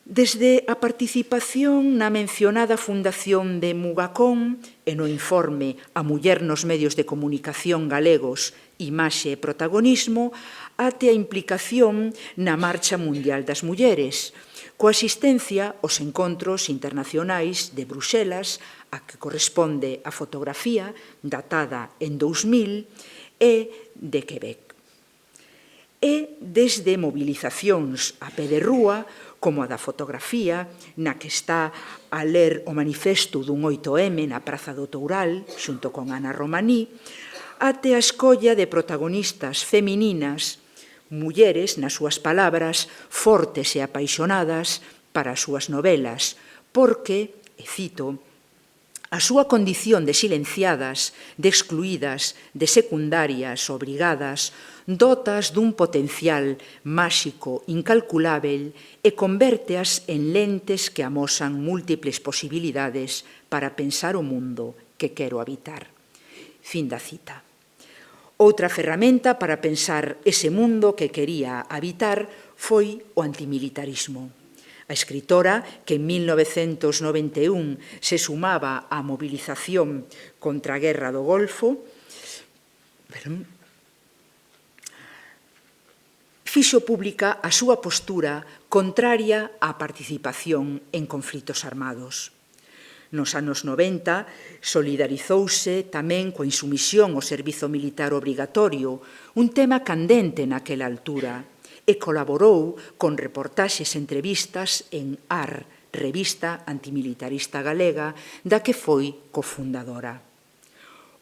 Speaker 9: Desde a participación na mencionada fundación de Mugacón e no informe A muller nos medios de comunicación galegos, imaxe e protagonismo, até a implicación na Marcha Mundial das Mulleres, coa asistencia aos encontros internacionais de Bruxelas, a que corresponde a fotografía datada en 2000, e de Quebec. E desde mobilizacións a pé de rúa, como a da fotografía, na que está a ler o manifesto dun 8M na Praza do Toural, xunto con Ana Romaní, até a escolla de protagonistas femininas, mulleres, nas súas palabras, fortes e apaixonadas para as súas novelas, porque, e cito, a súa condición de silenciadas, de excluídas, de secundarias, obrigadas, dotas dun potencial máxico incalculável e convérteas en lentes que amosan múltiples posibilidades para pensar o mundo que quero habitar. Fin da cita. Outra ferramenta para pensar ese mundo que quería habitar foi o antimilitarismo. A escritora, que en 1991 se sumaba á movilización contra a Guerra do Golfo, fixo pública a súa postura contraria á participación en conflitos armados. Nos anos 90, solidarizouse tamén coa insumisión ao servizo militar obrigatorio, un tema candente naquela altura, e colaborou con reportaxes e entrevistas en AR, revista antimilitarista galega, da que foi cofundadora.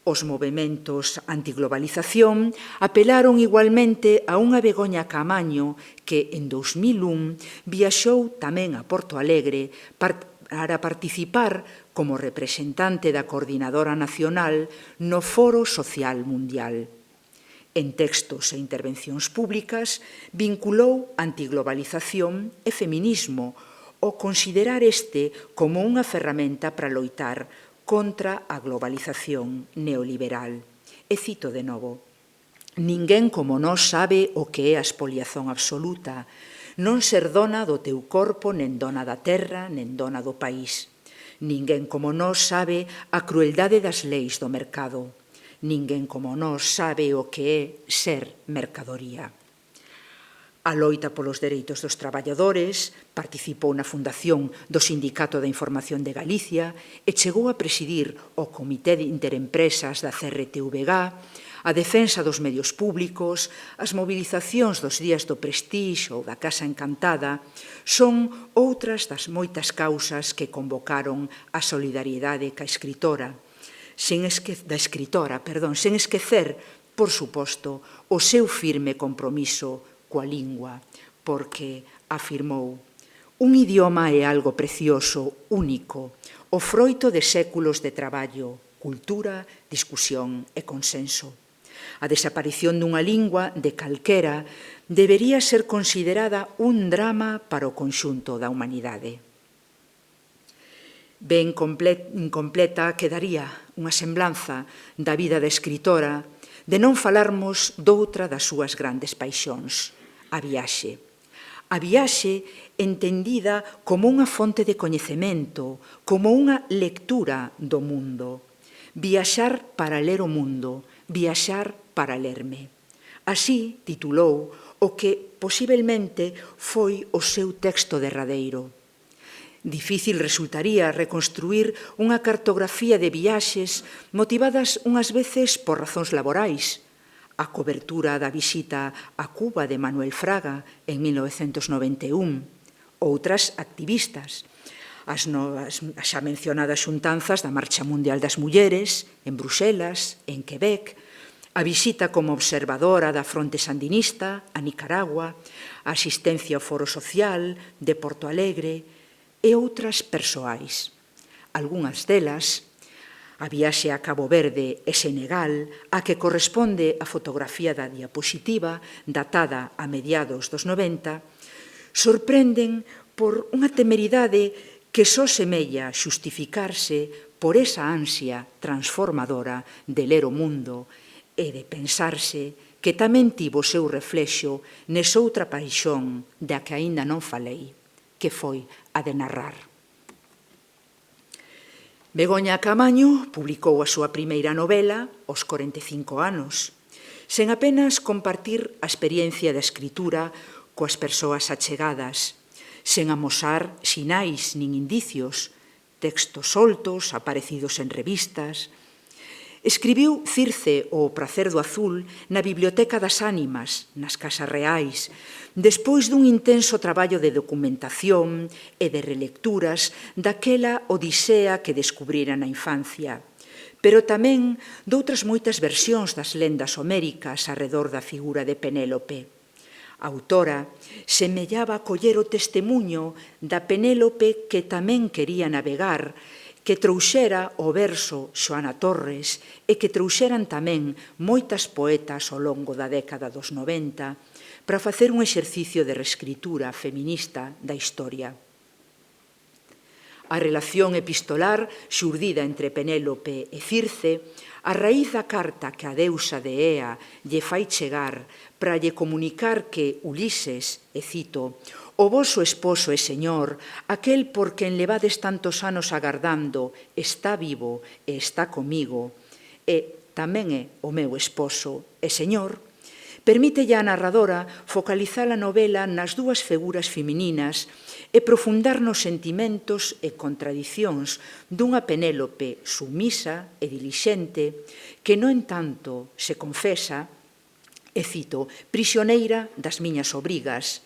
Speaker 9: Os movementos antiglobalización apelaron igualmente a unha Begoña Caamaño que, en 2001, viaxou tamén a Porto Alegre para participar como representante da Coordinadora Nacional no Foro Social Mundial. En textos e intervencións públicas vinculou antiglobalización e feminismo, o considerar este como unha ferramenta para loitar contra a globalización neoliberal. E cito de novo: ninguén como nós sabe o que é a expoliación absoluta, non ser dona do teu corpo, nen dona da terra, nen dona do país. Ninguén como nós sabe a crueldade das leis do mercado. Ninguén como nós sabe o que é ser mercadoría. A loita polos dereitos dos traballadores, participou na fundación do Sindicato da Información de Galicia e chegou a presidir o Comité de Interempresas da CRTVG, a defensa dos medios públicos, as movilizacións dos días do Prestixo ou da Casa Encantada, son outras das moitas causas que convocaron a solidariedade ca escritora, sen esquecer, por suposto, o seu firme compromiso coa lingua, porque, afirmou, un idioma é algo precioso, único, o froito de séculos de traballo, cultura, discusión e consenso. A desaparición dunha lingua, de calquera, debería ser considerada un drama para o conxunto da humanidade. Ben incompleta quedaría unha semblanza da vida da escritora de non falarmos doutra das súas grandes paixóns, a viaxe. A viaxe entendida como unha fonte de coñecemento, como unha lectura do mundo. Viaxar para ler o mundo, viaxar para lerme. Así titulou o que posiblemente foi o seu texto derradeiro. Difícil resultaría reconstruir unha cartografía de viaxes motivadas unhas veces por razóns laborais, a cobertura da visita a Cuba de Manuel Fraga en 1991, outras activistas, as xa mencionadas xuntanzas da Marcha Mundial das Mulleres en Bruxelas, en Quebec, a visita como observadora da fronte sandinista a Nicaragua, a asistencia ao Foro Social de Porto Alegre e outras persoais. Algunhas delas, a viaxe a Cabo Verde e Senegal, a que corresponde a fotografía da diapositiva datada a mediados dos 90, sorprenden por unha temeridade que só semella xustificarse por esa ansia transformadora de ler o mundo e de pensarse que tamén tivo o seu reflexo nesoutra paixón da que aínda non falei, que foi a de narrar. Begoña Caamaño publicou a súa primeira novela aos 45 anos, sen apenas compartir a experiencia da escritura coas persoas achegadas, sen amosar sinais nin indicios, textos soltos, aparecidos en revistas. Escribiu Circe o pracer do azul na Biblioteca das Ánimas, nas Casas Reais, despois dun intenso traballo de documentación e de relecturas daquela odisea que descubrira na infancia, pero tamén doutras moitas versións das lendas homéricas arredor da figura de Penélope. A autora semellaba coller o testemuño da Penélope que tamén quería navegar, que trouxera o verso Xoana Torres e que trouxeran tamén moitas poetas ao longo da década dos 90 para facer un exercicio de reescritura feminista da historia. A relación epistolar xurdida entre Penélope e Circe, a raíz da carta que a deusa de Ea lle fai chegar para lle comunicar que Ulises, e cito, o voso esposo e señor, aquel por quen levades tantos anos agardando, está vivo e está comigo, e tamén é o meu esposo e señor, Permítelle á narradora focalizar a novela nas dúas figuras femininas e profundar nos sentimentos e contradicións dunha Penélope sumisa e dilixente que, no entanto, se confesa, e cito, prisioneira das miñas obrigas,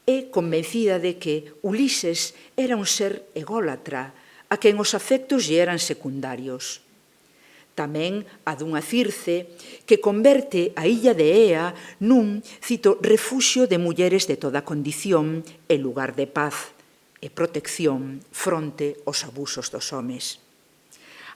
Speaker 9: e convencida de que Ulises era un ser ególatra a quen os afectos lle eran secundarios. Tamén a dunha Circe que converte a illa de Ea nun, cito, refuxio de mulleres de toda condición e lugar de paz e protección fronte aos abusos dos homes.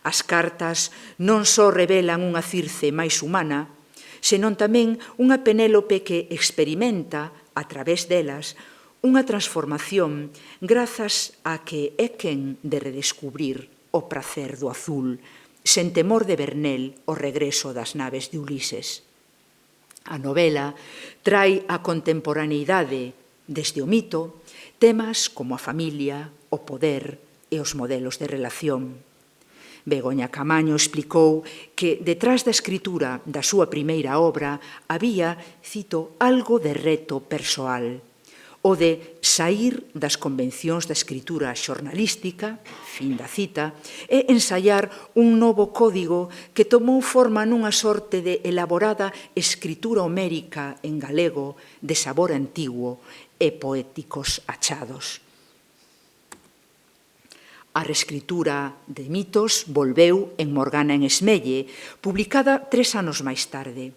Speaker 9: As cartas non só revelan unha Circe máis humana, senón tamén unha Penélope que experimenta, a través delas, unha transformación grazas a que é quen de redescubrir o prazer do azul, sen temor de ver nel o regreso das naves de Ulises. A novela trae a contemporaneidade desde o mito temas como a familia, o poder e os modelos de relación. Begoña Camaño explicou que detrás da escritura da súa primeira obra había, cito, algo de reto persoal, o de saír das convencións da escritura xornalística, fin da cita, e ensaiar un novo código que tomou forma nunha sorte de elaborada escritura homérica en galego de sabor antigo e poéticos achados. A reescritura de mitos volveu en Morgana en Esmelle, publicada 3 anos máis tarde.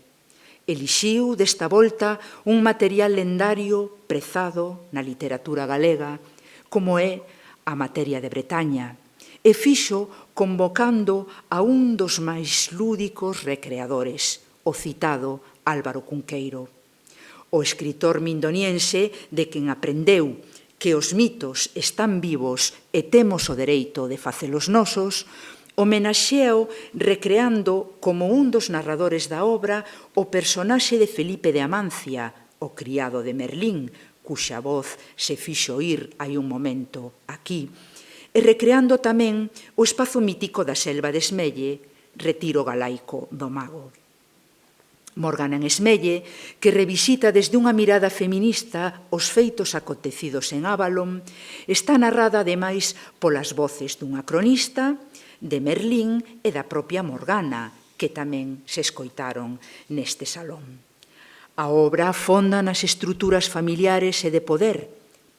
Speaker 9: Elixiu desta volta un material lendario prezado na literatura galega, como é a materia de Bretaña, e fixo convocando a un dos máis lúdicos recreadores, o citado Álvaro Cunqueiro. O escritor mindoniense de quen aprendeu que os mitos están vivos e temos o dereito de facelos nosos, homenaxeao recreando como un dos narradores da obra o personaxe de Felipe de Amancia, o criado de Merlín, cuxa voz se fixo oír hai un momento aquí, e recreando tamén o espazo mítico da selva de Esmelle, retiro galaico do mago. Morgana en Esmelle, que revisita desde unha mirada feminista os feitos acontecidos en Avalon, está narrada ademais polas voces dunha cronista, de Merlín e da propia Morgana, que tamén se escoitaron neste salón. A obra fonda nas estruturas familiares e de poder,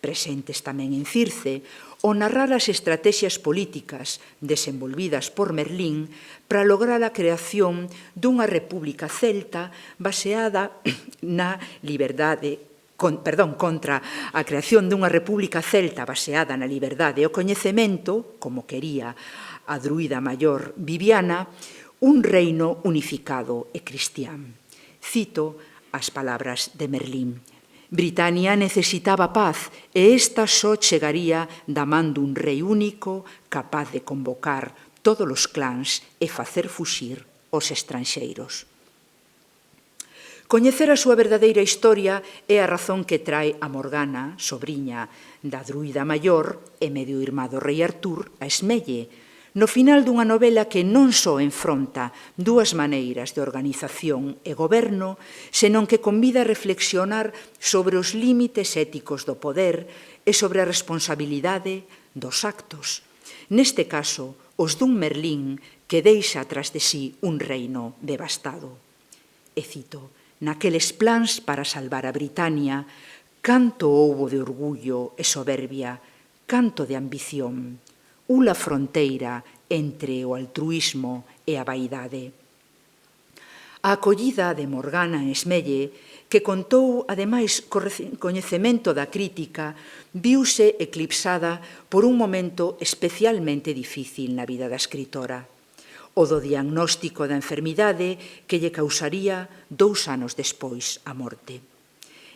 Speaker 9: presentes tamén en Circe, o narrar as estrategias políticas desenvolvidas por Merlín para lograr a creación dunha república celta baseada na liberdade, contra a creación dunha república celta baseada na liberdade e o coñecemento, como quería a druida maior Viviana, un reino unificado e cristián. Cito as palabras de Merlín. Britania necesitaba paz e esta só chegaría da man dun rei único capaz de convocar todos os clans e facer fuxir os estranxeiros. Coñecer a súa verdadeira historia é a razón que trae a Morgana, sobriña da druida maior e medio irmá do rei Artur, a Esmelle, no final dunha novela que non só enfronta dúas maneiras de organización e goberno, senón que convida a reflexionar sobre os límites éticos do poder e sobre a responsabilidade dos actos. Neste caso, os dun Merlín que deixa tras de sí un reino devastado. E cito, naqueles plans para salvar a Britania, canto houbo de orgullo e soberbia, canto de ambición, unha fronteira entre o altruísmo e a vaidade. A acollida de Morgana en Esmelle, que contou, ademais, coñecemento da crítica, viuse eclipsada por un momento especialmente difícil na vida da escritora, o do diagnóstico da enfermidade que lle causaría 2 anos despois a morte.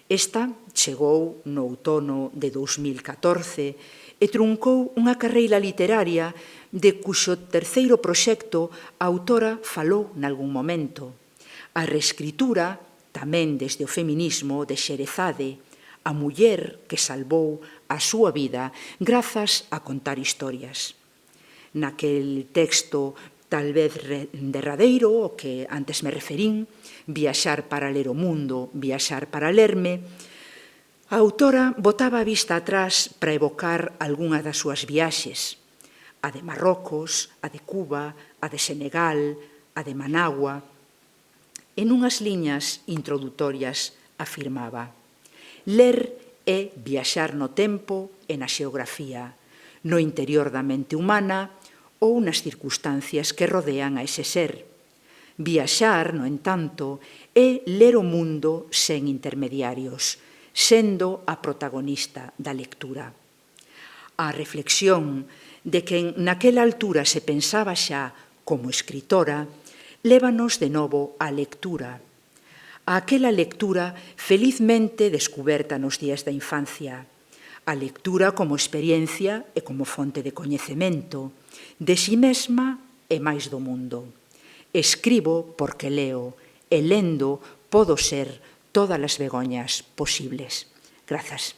Speaker 9: Esta chegou no outono de 2014 e truncou unha carreira literaria de cuxo terceiro proxecto a autora falou nalgún momento. A reescritura, tamén desde o feminismo de Xerezade, a muller que salvou a súa vida grazas a contar historias. Naquel texto Tal vez derradeiro, o que antes me referín, viaxar para ler o mundo, viaxar para lerme. A autora botaba a vista atrás para evocar algunha das súas viaxes, a de Marrocos, a de Cuba, a de Senegal, a de Managua. En unhas liñas introdutorias afirmaba: ler é viaxar no tempo e na xeografía, no interior da mente humana ou nas circunstancias que rodean a ese ser. Viaxar, no entanto, é ler o mundo sen intermediarios, sendo a protagonista da lectura. A reflexión de que naquela altura se pensaba xa como escritora lévanos de novo á lectura, a aquela lectura felizmente descuberta nos días da infancia, a lectura como experiencia e como fonte de coñecemento, de si mesma e máis do mundo. Escribo porque leo, e lendo podo ser todas as Begoñas posibles. Grazas.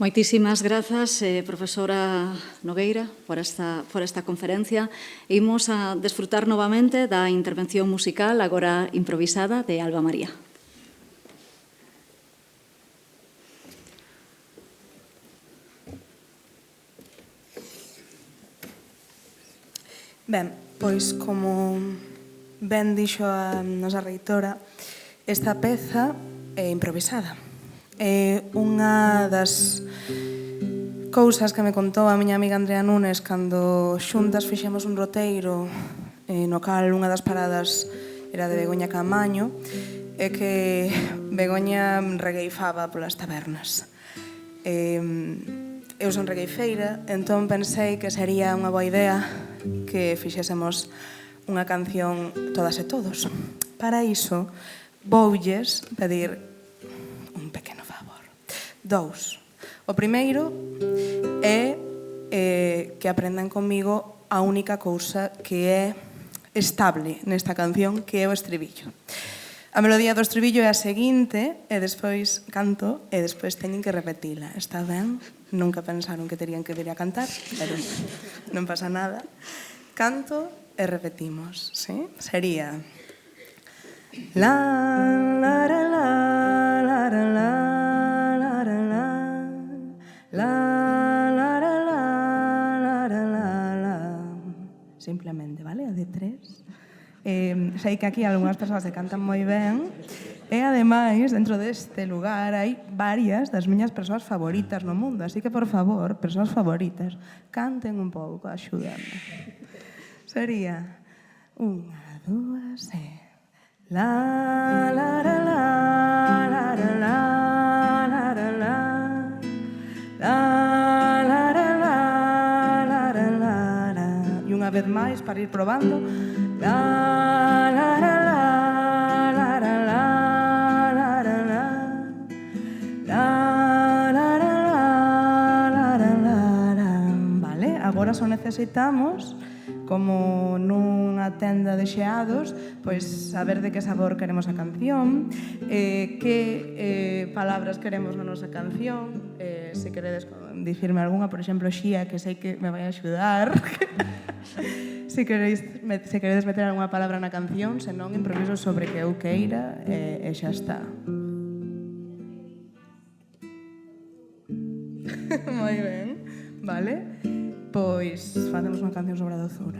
Speaker 2: Moitísimas grazas, profesora Nogueira, por esta conferencia. Imos a desfrutar novamente da intervención musical, agora improvisada, de Alba María.
Speaker 8: Ben, pois como ben dixo a nosa reitora, esta peza é improvisada. É unha das cousas que me contou a miña amiga Andrea Nunes cando xuntas fixemos un roteiro no cal unha das paradas era de Begoña Caamaño e que Begoña regueifaba polas tabernas. Eu son regueifeira, entón pensei que sería unha boa idea que fixésemos unha canción todas e todos. Para iso, voulles pedir un pequeno favor. 2. O primeiro é que aprendan comigo a única cousa que é estable nesta canción, que é o estribillo. A melodía do estribillo é a seguinte, e despois canto, e despois teñen que repetila. Está ben? Nunca pensaron que terían que vir a cantar, pero non pasa nada. Canto e repetimos, sí? Sería... La, la, la, la, la, la, la, la, la, la, la, la, la, la, la, la. Simplemente, vale? A de 3. Sei que aquí algunhas persoas se cantan moi ben e, ademais, dentro deste lugar hai varias das miñas persoas favoritas no mundo, así que, por favor, persoas favoritas, canten un pouco, axúdame. Sería 1, 2, e... La, la, la, la, la, la, la, la, la, la, la, la, la, la, la, la, la. E unha vez máis, para ir probando. La, la, la, la, la, la, la, la, la, la, la, la, la, la, la, la. Vale, agora só necesitamos, como nunha tenda de xeados, pois saber de que sabor queremos a canción, que palabras queremos na nosa canción, se queredes dicirme algunha, por exemplo, Xía, que sei que me vai axudar, se queredes meter algunha palabra na canción, senón improviso sobre que eu queira e xa está. Moi ben, vale? Pois facemos unha canción sobre a dozura.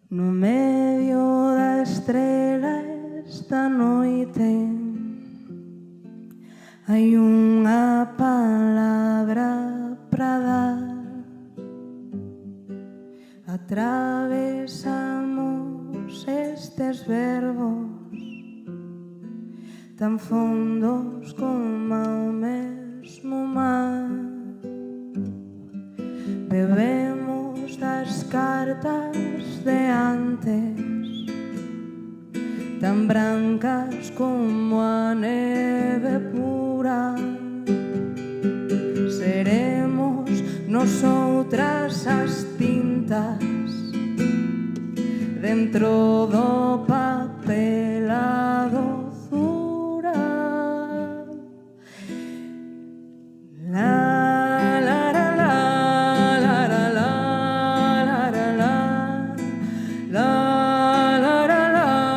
Speaker 8: No medio da estrela esta noite hai unha palabra pra dar. Atravesamos estes verbos tan fondos como o mesmo mar. Bebemos das cartas de antes,
Speaker 10: tan brancas como a neve pura. Seremos nosotras as tintas dentro do papel a dozura. La la la la la la la la la la la la la la la la la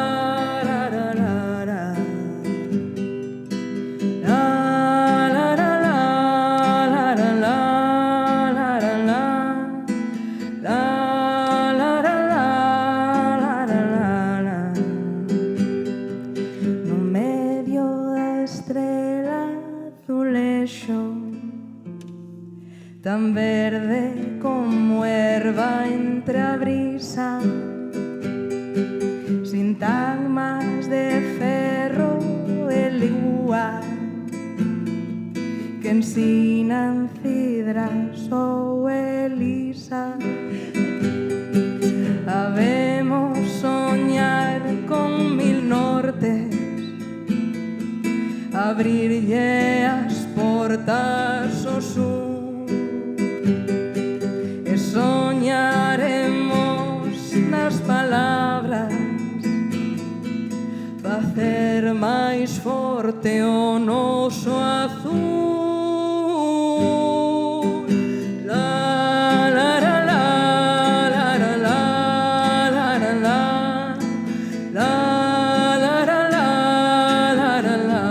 Speaker 10: tan verde como erva entre a brisa, sintagmas de ferro e lúa que ensinan cidras ou elisa. Habemos soñar con mil nortes, abrirlle as portas ao sur. Soñaremos nas palabras, facer máis forte o noso azul. La la la la la la la la la la la la la la la la la.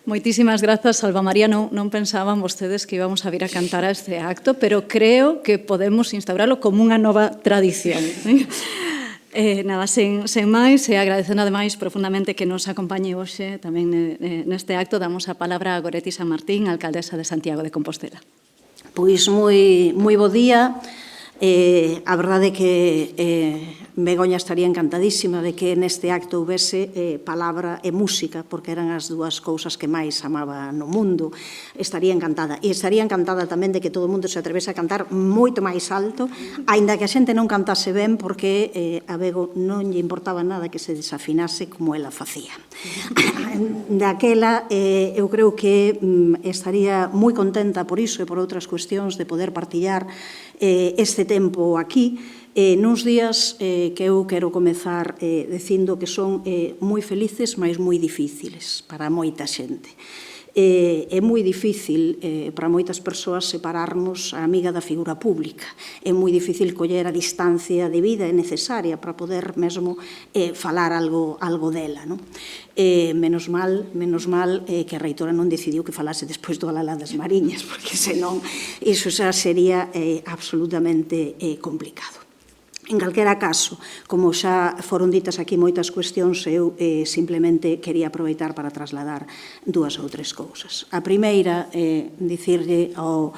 Speaker 2: Moitísimas grazas, Alba María. Non pensaban vostedes que íbamos a vir a cantar a este acto, pero creo que podemos instauralo como unha nova tradición. Nada, sen máis, e agradecendo ademais profundamente que nos acompañe hoxe tamén neste acto, damos a palabra a Goretti San Martín, alcaldesa de Santiago de Compostela.
Speaker 11: Pois moi bo día. A verdade é que Begoña estaría encantadísima de que neste acto houvese palabra e música, porque eran as dúas cousas que máis amaba no mundo. Estaría encantada. E estaría encantada tamén de que todo o mundo se atrevese a cantar moito máis alto, aínda que a xente non cantase ben, porque a Bego non lle importaba nada que se desafinase como ela facía. Daquela, eu creo que estaría moi contenta por iso e por outras cuestións de poder partillar este tempo aquí, nuns días que eu quero comezar dicindo que son moi felices, mas moi difíciles para moita xente. É moi difícil para moitas persoas separarnos a amiga da figura pública. É moi difícil coller a distancia de vida necesaria para poder mesmo falar algo dela. Menos mal que a reitora non decidiu que falase despois do Alalá das Mariñas, porque senón iso xa sería absolutamente complicado. En calquera caso, como xa foron ditas aquí moitas cuestións, eu simplemente quería aproveitar para trasladar dúas ou tres cousas. A primeira é dicirlle ao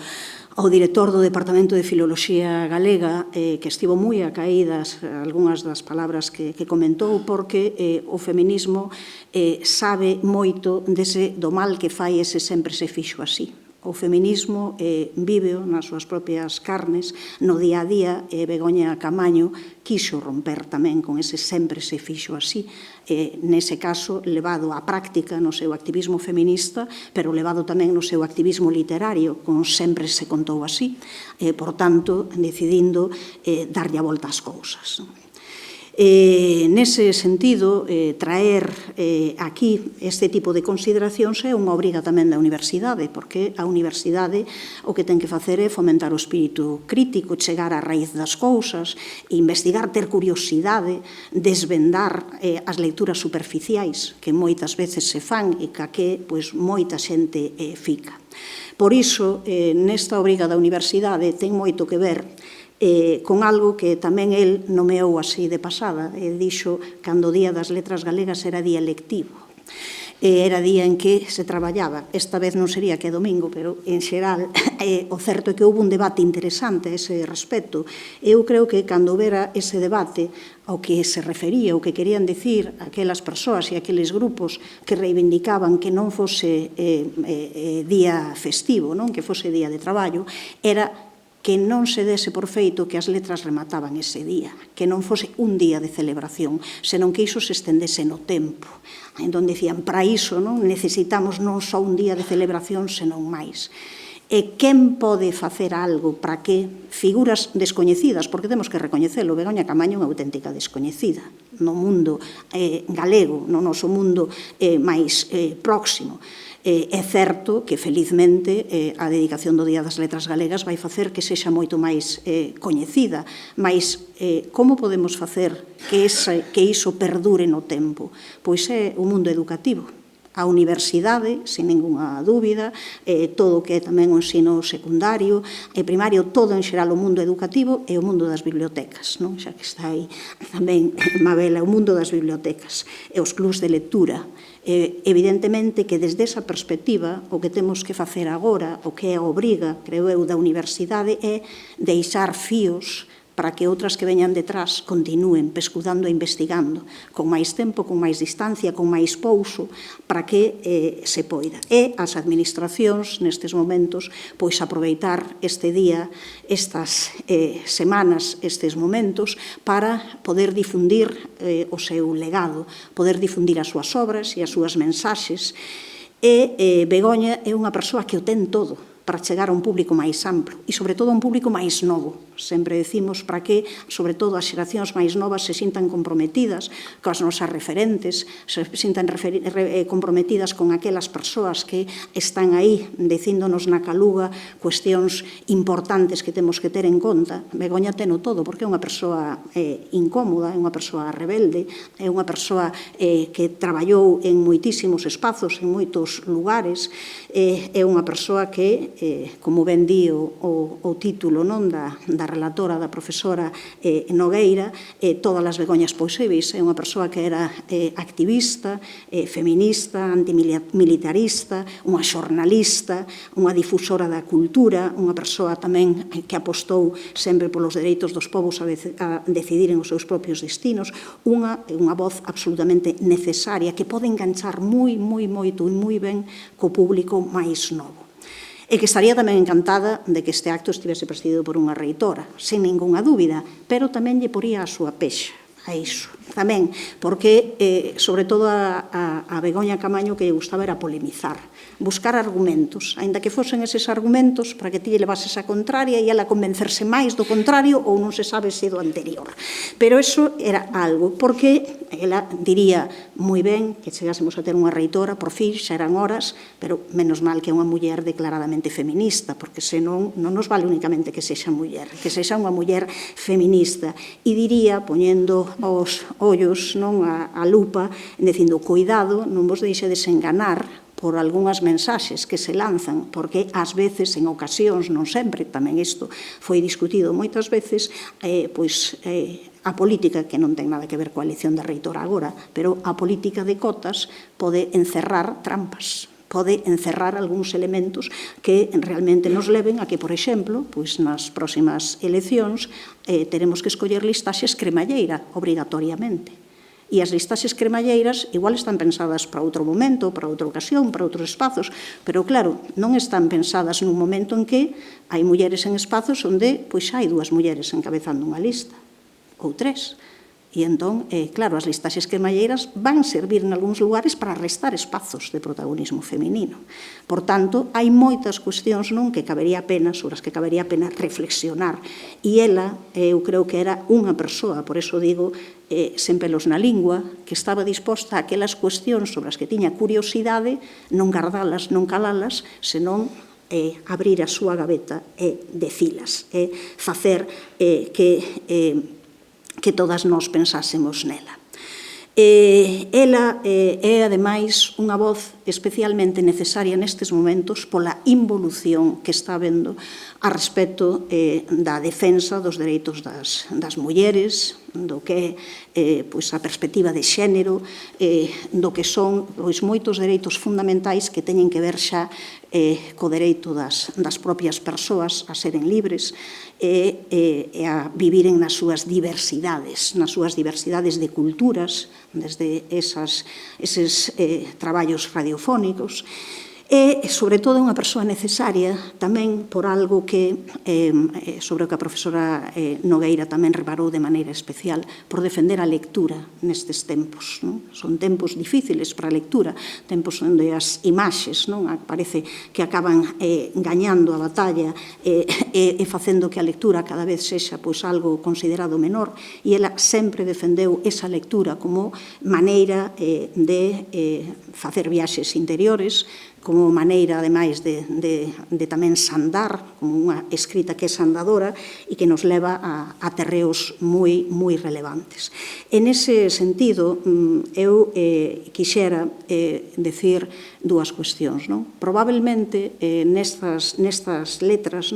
Speaker 11: director do Departamento de Filoloxía Galega que estivo moi acaídas algunhas das palabras que comentou, porque o feminismo sabe moito do mal que fai ese sempre se fixo así. O feminismo víveo nas súas propias carnes, no día a día. Begoña Camaño quixo romper tamén con ese sempre se fixo así, nese caso levado á práctica no seu activismo feminista, pero levado tamén no seu activismo literario, con sempre se contou así, por tanto, decidindo darlle a volta ás cousas. Nese sentido, traer aquí este tipo de consideracións é unha obriga tamén da universidade, porque a universidade o que ten que facer é fomentar o espírito crítico, chegar á raíz das cousas, investigar, ter curiosidade, desvendar as lecturas superficiais que moitas veces se fan e ca que moita xente fica. Por iso, nesta obriga da universidade ten moito que ver con algo que tamén el nomeou así de pasada. Dixo cando o Día das Letras Galegas era día lectivo. Era día en que se traballaba. Esta vez non sería que é domingo, pero en xeral o certo é que houve un debate interesante a ese respecto. Eu creo que cando houbera ese debate ao que se refería, o que querían dicir aquelas persoas e aqueles grupos que reivindicaban que non fose día festivo, non que fose día de traballo, era que non se dese por feito que as letras remataban ese día, que non fose un día de celebración, senón que iso se estendese no tempo. Entón dicían, para iso necesitamos non só un día de celebración, senón máis. E quen pode facer algo para que figuras descoñecidas, porque temos que recoñecelo, Begoña Camaño é unha auténtica descoñecida no mundo galego, no noso mundo máis próximo. É certo que, felizmente, a dedicación do Día das Letras Galegas vai facer que sexa moito máis coñecida, mas como podemos facer que iso perdure no tempo? Pois é o mundo educativo. A universidade, sin ninguna dúbida, todo o que é tamén o ensino secundario e primario, todo en xeral o mundo educativo e o mundo das bibliotecas, xa que está aí tamén Mabela, o mundo das bibliotecas e os clubs de lectura. Evidentemente que desde esa perspectiva o que temos que facer agora, o que é a obriga, creo eu, da universidade é deixar fíos para que outras que veñan detrás continúen pescudando e investigando con máis tempo, con máis distancia, con máis pouso, para que se poida. E as administracións, nestes momentos, pois aproveitar este día, estas semanas, estes momentos, para poder difundir o seu legado, poder difundir as súas obras e as súas mensaxes. E Begoña é unha persoa que o ten todo para chegar a un público máis amplo e, sobre todo, a un público máis novo. Sempre decimos para que, sobre todo, as xeracións máis novas se sintan comprometidas coas nosas referentes, se sintan comprometidas con aquelas persoas que están aí dicíndonos na caluga cuestións importantes que temos que ter en conta. Begoña teno todo, porque é unha persoa incómoda, é unha persoa rebelde, é unha persoa que traballou en moitísimos espazos, en moitos lugares, é unha persoa que, como ben di o título da relatora, da profesora Nogueira, todas as Begoñas posíveis. É unha persoa que era activista, feminista, antimilitarista, unha xornalista, unha difusora da cultura, unha persoa tamén que apostou sempre polos dereitos dos povos a decidiren os seus propios destinos, unha voz absolutamente necesaria que pode enganchar moito e moi ben co público máis novo. E que estaría tamén encantada de que este acto estivese presidido por unha reitora, sen ningunha dúbida, pero tamén lle poría a súa pexa a iso. Tamén, porque, sobre todo a Begoña Camaño, que lle gustaba era polemizar, buscar argumentos, aínda que fosen eses argumentos para que ti lle levases a contraria e ela convencerse máis do contrario ou non se sabe se do anterior. Pero eso era algo, porque ela diría moi ben que chegásemos a ter unha reitora, por fin, xa eran horas, pero menos mal que é unha muller declaradamente feminista, porque senón non nos vale únicamente que sexa muller, que sexa unha muller feminista. E diría, poñendo os ollos a lupa, dicindo, cuidado, non vos deixe desenganar por algunhas mensaxes que se lanzan, porque ás veces, en ocasións, non sempre, tamén isto foi discutido moitas veces, a política, que non ten nada que ver coa elección da reitora agora, pero a política de cotas pode encerrar trampas, pode encerrar algúns elementos que realmente nos leven a que, por exemplo, nas próximas eleccións teremos que escoller listaxes cremalleira, obrigatoriamente. E as listaxes cremalleiras igual están pensadas para outro momento, para outra ocasión, para outros espazos, pero claro, non están pensadas nun momento en que hai mulleres en espazos onde hai 2 mulleres encabezando unha lista, ou 3. E entón, claro, as listaxes cremalleiras van servir en algúns lugares para restar espazos de protagonismo feminino. Por tanto, hai moitas cuestións non que cabería pena, sobre as que cabería pena reflexionar. E ela, eu creo que era unha persoa, por eso digo, sen pelos na lingua, que estaba disposta a aquelas cuestións sobre as que tiña curiosidade, non gardalas, non calalas, senón abrir a súa gaveta e decilas, facer que todas nós pensásemos nela. Ela é, ademais, unha voz especialmente necesaria nestes momentos pola involución que está habendo a respecto da defensa dos dereitos das mulleres, do que é a perspectiva de xénero, do que son moitos dereitos fundamentais que teñen que ver xa co dereito das propias persoas a seren libres e a viviren nas súas diversidades de culturas, desde eses traballos radiofónicos, e, sobre todo, unha persoa necesaria tamén por algo que, sobre o que a profesora Nogueira tamén reparou de maneira especial, por defender a lectura nestes tempos. Son tempos difíciles para a lectura, tempos onde as imaxes parece que acaban gañando a batalla e facendo que a lectura cada vez sexa algo considerado menor, e ela sempre defendeu esa lectura como maneira de facer viaxes interiores, como maneira, ademais, de tamén sandar, como unha escrita que é sandadora e que nos leva a terreos moi relevantes. En ese sentido, eu quixera decir dúas cuestións. Probablemente, nestas letras,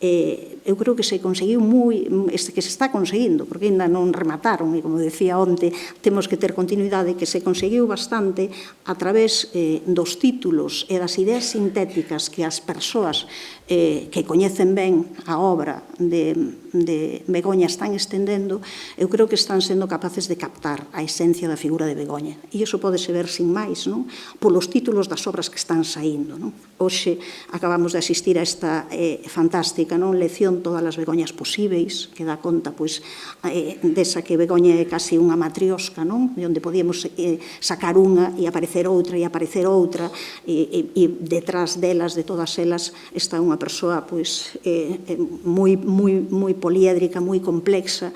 Speaker 11: eu creo que se conseguiu que se está conseguindo, porque ainda non remataron, e como decía onte, temos que ter continuidade, que se conseguiu bastante a través dos títulos e das ideas sintéticas que as persoas que coñecen ben a obra de Begoña están estendendo. Eu creo que están sendo capaces de captar a esencia da figura de Begoña, e iso pódese ver sin máis polos títulos das obras que están saindo. Hoxe acabamos de asistir a esta fantástica lección Todas as Begoñas posíveis, que dá conta desa que Begoña é casi unha matriosca, de onde podíamos sacar unha e aparecer outra e detrás delas, de todas elas, está unha persoa moi poliédrica, moi complexa,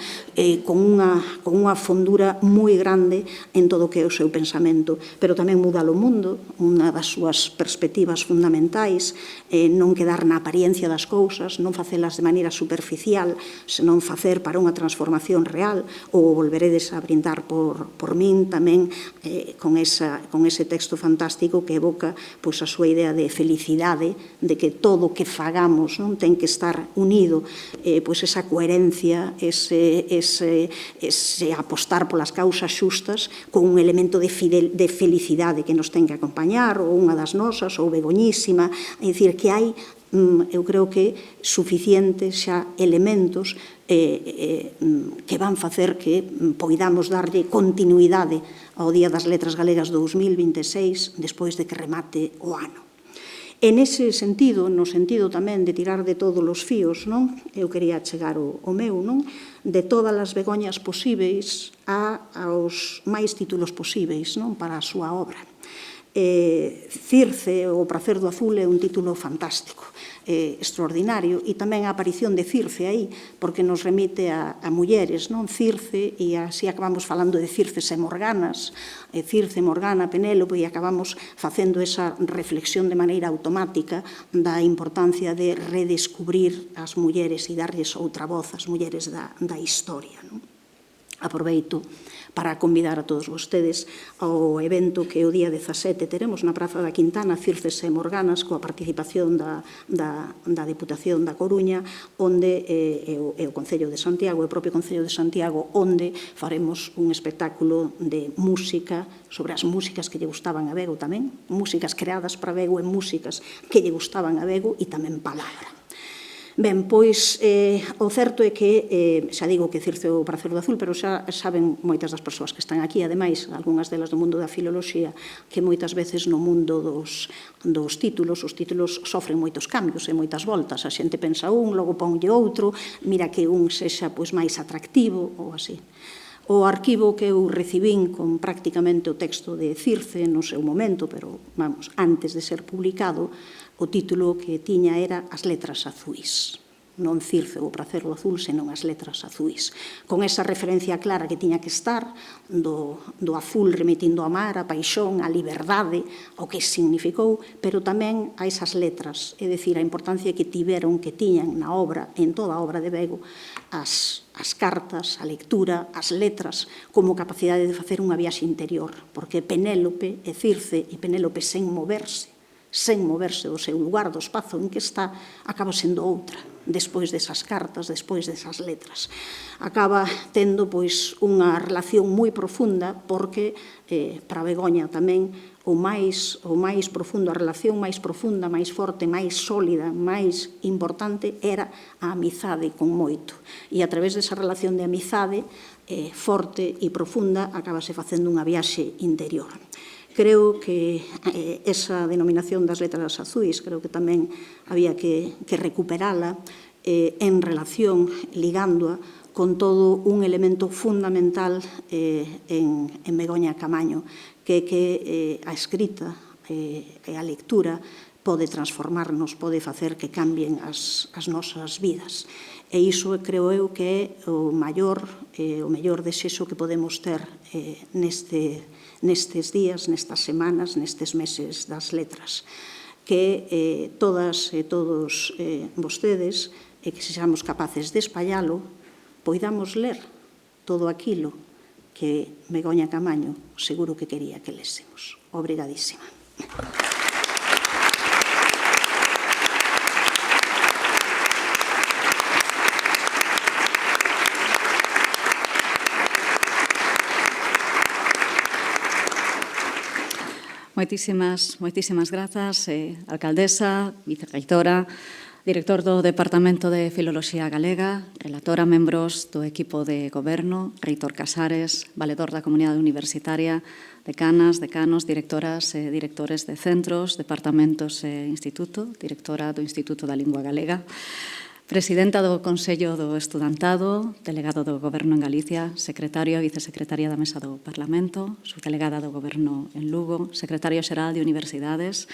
Speaker 11: con unha fondura moi grande en todo o que é o seu pensamento, pero tamén muda o mundo. Unha das súas perspectivas fundamentais, non quedar na apariencia das cousas, non facelas de maneira superficial, senón facer para unha transformación real. Ou volveredes a brindar por min tamén con ese texto fantástico que evoca a súa idea de felicidade, de que todo o que fagamos ten que estar unido, esa coherencia, ese apostar polas causas xustas con un elemento de felicidade que nos ten que acompañar, ou unha das nosas, ou Begoñísima. É dicir, que hai, eu creo que suficientes xa elementos que van facer que poidamos darlle continuidade ao Día das Letras Galegas 2026 despois de que remate o ano. En ese sentido, no sentido tamén de tirar de todos os fíos, eu quería chegar o meu, de todas as Begoñas posíveis aos máis títulos posíveis para a súa obra. Circe, o Pracer do Azul, é un título fantástico, extraordinario, e tamén a aparición de Circe aí, porque nos remite a mulleres, Circe, e así acabamos falando de Circes e Morganas, Circe, Morgana, Penélope, e acabamos facendo esa reflexión de maneira automática da importancia de redescubrir as mulleres e darlles outra voz ás mulleres da historia. Aproveito para convidar a todos vostedes ao evento que o día 17 teremos na Praza da Quintana, Circes e Morganas, coa participación da Deputación da Coruña, onde o Concello de Santiago, o propio Concello de Santiago, onde faremos un espectáculo de música, sobre as músicas que lle gustaban a Bego tamén, músicas creadas para Bego e músicas que lle gustaban a Bego, e tamén palabra. Ben, pois, o certo é que, xa digo que Circe o Pracer do Azul, pero xa saben moitas das persoas que están aquí, ademais, algunhas delas do mundo da filoloxía, que moitas veces no mundo dos títulos, os títulos sofren moitos cambios e moitas voltas. A xente pensa un, logo ponlle outro, mira que un sexa máis atractivo, ou así. O arquivo que eu recibín con prácticamente o texto de Circe no seu momento, pero, vamos, antes de ser publicado, o título que tiña era As letras azuis. Non Circe o prazer do azul, senón as letras azuis. Con esa referencia clara que tiña que estar do azul remitindo a mar, a paixón, a liberdade, o que significou, pero tamén a esas letras, é dicir, a importancia que tiveron, que tiñan na obra, en toda a obra de Bego, as cartas, a lectura, as letras, como capacidade de facer unha viaxe interior, porque Penélope e Circe, e Penélope sen moverse do seu lugar, do espazo en que está, acaba sendo outra, despois desas cartas, despois desas letras. Acaba tendo, pois, unha relación moi profunda, porque, para Begoña tamén, o máis profundo, a relación máis profunda, máis forte, máis sólida, máis importante, era a amizade con Moito. E a través desa relación de amizade forte e profunda, acabase facendo unha viaxe interior. Creo que esa denominación das letras azuis, creo que tamén había que recuperala en relación, ligándoa con todo un elemento fundamental en Begoña Camaño, que a escrita e a lectura pode transformarnos, pode facer que cambien as nosas vidas. E iso creo eu que é o mellor desexo que podemos ter nestes días, nestas semanas, nestes meses das letras. Que todas e todos vostedes, e que sexamos capaces de espallalo, poidamos ler todo aquilo que Begoña Camaño seguro que quería que lésemos. Obrigadísima.
Speaker 2: Moitísimas grazas, alcaldesa, vicerreitora, director do Departamento de Filoloxía Galega, relatora, membros do equipo de goberno, reitor Casares, valedor da comunidade universitaria, decanas, decanos, directoras e directores de centros, departamentos e instituto, directora do Instituto da Lingua Galega, presidenta do Consello do Estudantado, delegado do Goberno en Galicia, secretario e vicesecretaria da Mesa do Parlamento, subdelegada do Goberno en Lugo, secretario xeral de Universidades,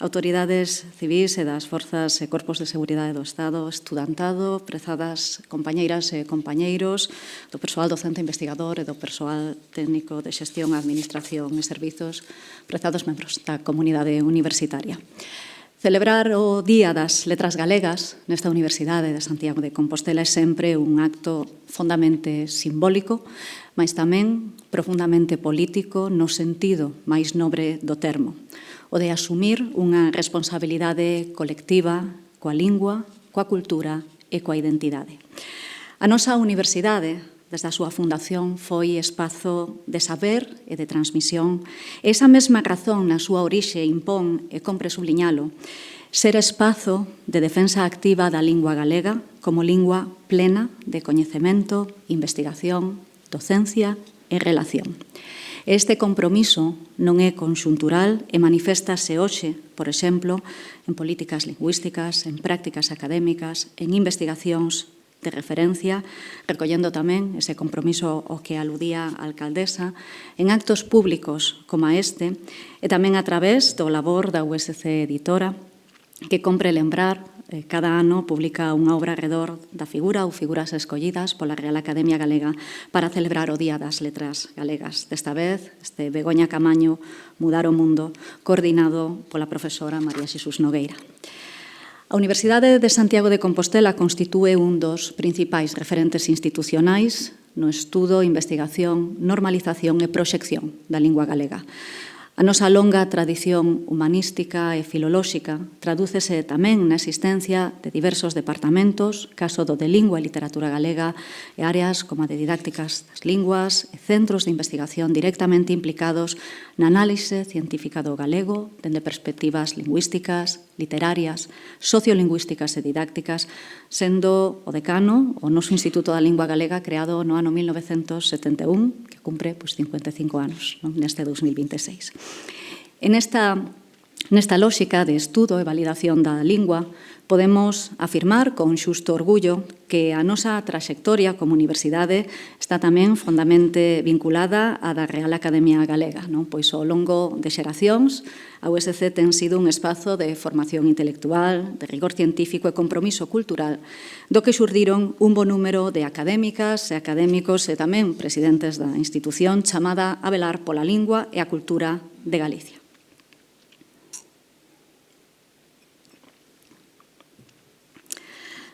Speaker 2: autoridades civís e das forzas e corpos de seguridade do Estado, estudantado, prezadas compañeiras e compañeiros, do persoal docente investigador e do persoal técnico de xestión, administración e servizos, prezados membros da comunidade universitaria. Celebrar o Día das Letras Galegas nesta Universidade de Santiago de Compostela é sempre un acto fondamente simbólico, mas tamén profundamente político no sentido máis nobre do termo, o de asumir unha responsabilidade colectiva coa lingua, coa cultura e coa identidade. A nosa universidade, desde a súa fundación, foi espazo de saber e de transmisión. Esa mesma razón na súa orixe impón, e compre subliñalo, ser espazo de defensa activa da lingua galega como lingua plena de coñecemento, investigación, docencia e relación. Este compromiso non é conxuntural e maniféstase hoxe, por exemplo, en políticas lingüísticas, en prácticas académicas, en investigacións de referencia, recollendo tamén ese compromiso ao que aludía a alcaldesa, en actos públicos como este, e tamén a través do labor da USC Editora, que compre lembrar, cada ano publica unha obra arredor da figura ou figuras escollidas pola Real Academia Galega para celebrar o Día das Letras Galegas. Desta vez, este Begoña Camaño, Mudar o Mundo, coordinado pola profesora María Xesús Nogueira. A Universidade de Santiago de Compostela constitúe un dos principais referentes institucionais no estudo, investigación, normalización e proxección da lingua galega. A nosa longa tradición humanística e filolóxica tradúcese tamén na existencia de diversos departamentos, caso do de Lingua e Literatura Galega, e áreas como a de Didácticas das Linguas e centros de investigación directamente implicados na análise científica do galego, dende perspectivas lingüísticas, literarias, sociolingüísticas e didácticas, sendo o decano o noso Instituto da Lingua Galega creado no ano 1971, que cumpre 55 anos neste 2026. En esta Nesta lóxica de estudo e validación da lingua, podemos afirmar con xusto orgullo que a nosa traxectoria como universidade está tamén fondamente vinculada á da Real Academia Galega, non? Pois ao longo de xeracións, a USC ten sido un espazo de formación intelectual, de rigor científico e compromiso cultural, do que xurdiron un bo número de académicas e académicos e tamén presidentes da institución chamada a velar pola lingua e a cultura de Galicia.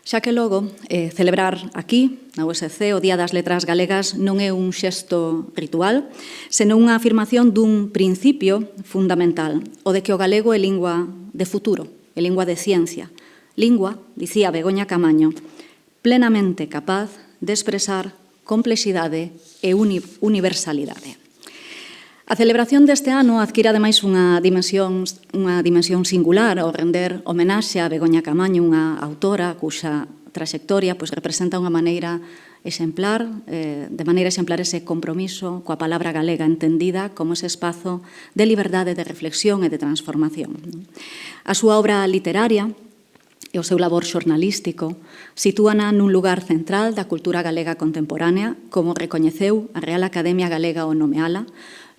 Speaker 2: Xa que logo, celebrar aquí, na USC, o Día das Letras Galegas non é un xesto ritual, senón unha afirmación dun principio fundamental, o de que o galego é lingua de futuro, é lingua de ciencia. Lingua, dicía Begoña Camaño, plenamente capaz de expresar complexidade e universalidade. A celebración deste ano adquire ademais unha dimensión singular ao render homenaxe a Begoña Camaño, unha autora cuxa traxectoria representa unha maneira exemplar, de maneira exemplar ese compromiso coa palabra galega entendida como ese espazo de liberdade, de reflexión e de transformación. A súa obra literaria e o seu labor xornalístico sitúana nun lugar central da cultura galega contemporánea, como recoñeceu a Real Academia Galega ao nomeala,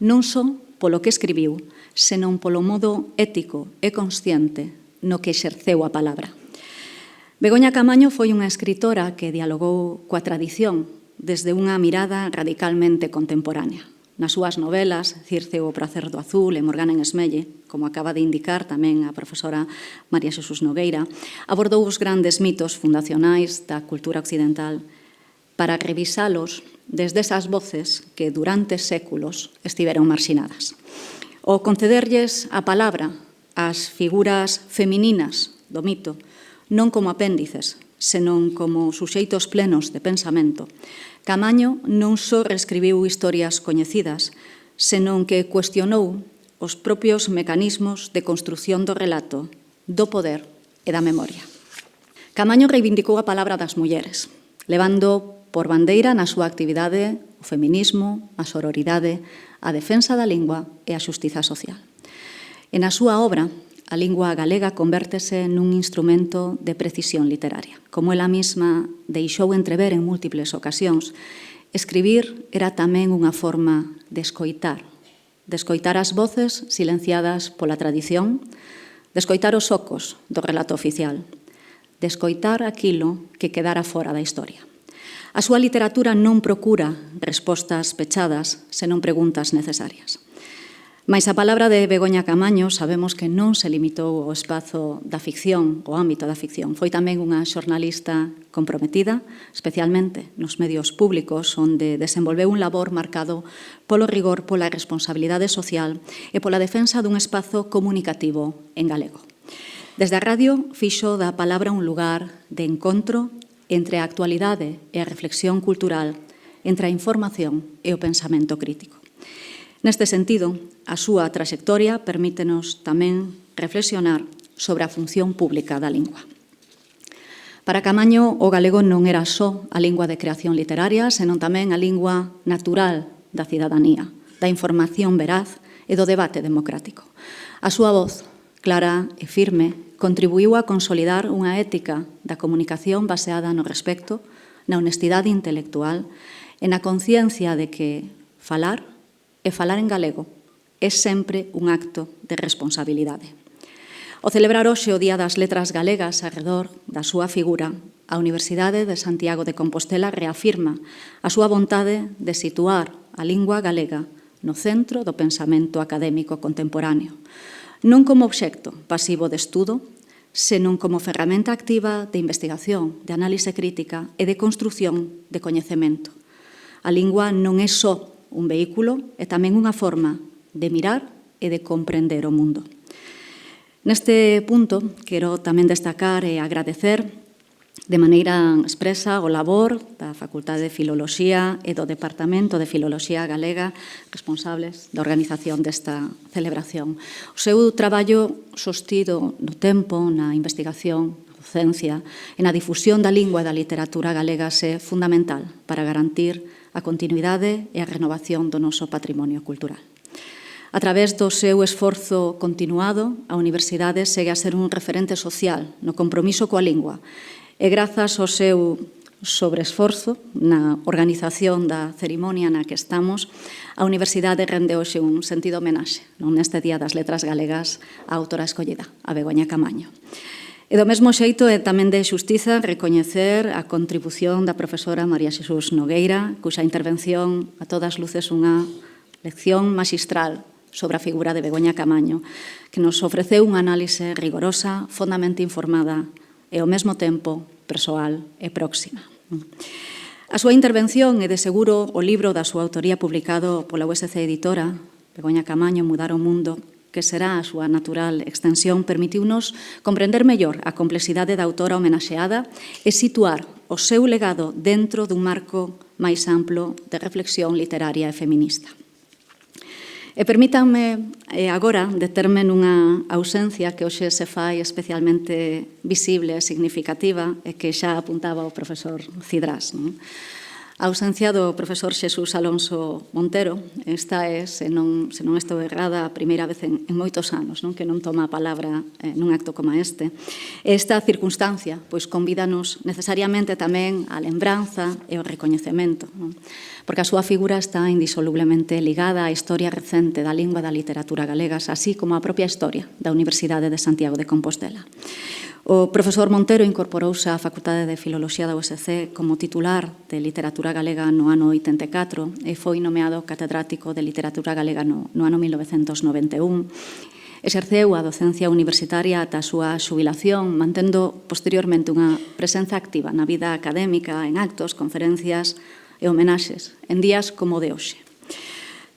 Speaker 2: non só polo que escribiu, senón polo modo ético e consciente no que exerceu a palabra. Begoña Camaño foi unha escritora que dialogou coa tradición desde unha mirada radicalmente contemporánea. Nas súas novelas, Circe o prazer do azul e Morgana en Esmelle, como acaba de indicar tamén a profesora María Xesús Nogueira, abordou os grandes mitos fundacionais da cultura occidental para revisalos desde esas voces que durante séculos estiveron marxinadas. O concederlles a palabra ás figuras femininas do mito, non como apéndices, senón como suxeitos plenos de pensamento, Camaño non só reescribiu historias coñecidas, senón que cuestionou os propios mecanismos de construción do relato, do poder e da memoria. Camaño reivindicou a palabra das mulleres, levando por bandeira na súa actividade o feminismo, a sororidade, a defensa da lingua e a xustiza social. E na súa obra, a lingua galega convértese nun instrumento de precisión literaria. Como ela mesma deixou entrever en múltiples ocasións, escribir era tamén unha forma de escoitar as voces silenciadas pola tradición, de escoitar os ocos do relato oficial, de escoitar aquilo que quedara fora da historia. A súa literatura non procura respostas pechadas, senón preguntas necesarias. Mais a palabra de Begoña Camaño sabemos que non se limitou ao espazo da ficción, ao ámbito da ficción. Foi tamén unha xornalista comprometida, especialmente nos medios públicos, onde desenvolveu un labor marcado polo rigor, pola responsabilidade social e pola defensa dun espazo comunicativo en galego. Desde a radio fixo da palabra un lugar de encontro entre a actualidade e a reflexión cultural, entre a información e o pensamento crítico. Neste sentido, a súa traxectoria permítenos tamén reflexionar sobre a función pública da lingua. Para Camaño, o galego non era só a lingua de creación literaria, senón tamén a lingua natural da cidadanía, da información veraz e do debate democrático. A súa voz, clara e firme, contribuiu a consolidar unha ética da comunicación baseada no respecto, na honestidade intelectual e na conciencia de que falar e falar en galego é sempre un acto de responsabilidade. Ao celebrar hoxe o Día das Letras Galegas arredor da súa figura, a Universidade de Santiago de Compostela reafirma a súa vontade de situar a lingua galega no centro do pensamento académico contemporáneo, non como obxecto pasivo de estudo, senón como ferramenta activa de investigación, de análise crítica e de construción de coñecemento. A lingua non é só un vehículo, é tamén unha forma de mirar e de comprender o mundo. Neste punto, quero tamén destacar e agradecer de maneira expresa o labor da Facultade de Filoloxía e do Departamento de Filoloxía Galega, responsables da organización desta celebración. O seu traballo sostido no tempo, na investigación, na docencia e na difusión da lingua e da literatura galegas é fundamental para garantir a continuidade e a renovación do noso patrimonio cultural. A través do seu esforzo continuado, a Universidade segue a ser un referente social no compromiso coa lingua e grazas ao seu sobreesforzo na organización da cerimonia na que estamos, a Universidade rende hoxe un sentido homenaxe neste Día das Letras Galegas á autora escollida, a Begoña Camaño. E do mesmo xeito é tamén de xustiza recoñecer a contribución da profesora María Xesús Nogueira, cuxa intervención a todas luces unha lección maxistral sobre a figura de Begoña Camaño, que nos ofreceu unha análise rigorosa, fondamente informada e ao mesmo tempo persoal e próxima. A súa intervención e de seguro o libro da súa autoría publicado pola USC Editora, Begoña Camaño, Mudar o Mundo, que será a súa natural extensión, permitiunos comprender mellor a complexidade da autora homenaxeada e situar o seu legado dentro dun marco máis amplo de reflexión literaria e feminista. E permítanme agora determe nunha ausencia que hoxe se fai especialmente visible e significativa e que xa apuntaba o profesor Cidrás. A ausencia do profesor Xesús Alonso Montero, esta é, se non estou errada, a primeira vez en moitos anos que non toma a palabra nun acto como este. Esta circunstancia convídanos necesariamente tamén á lembranza e ao recoñecemento, porque a súa figura está indisolublemente ligada á historia recente da lingua e da literatura galegas, así como á propia historia da Universidade de Santiago de Compostela. O profesor Montero incorporouse á Facultade de Filoloxía da USC como titular de Literatura Galega no ano 84 e foi nomeado catedrático de Literatura Galega no ano 1991. Exerceu a docencia universitaria ata a súa xubilación, mantendo posteriormente unha presenza activa na vida académica, en actos, conferencias e homenaxes, en días como o de hoxe.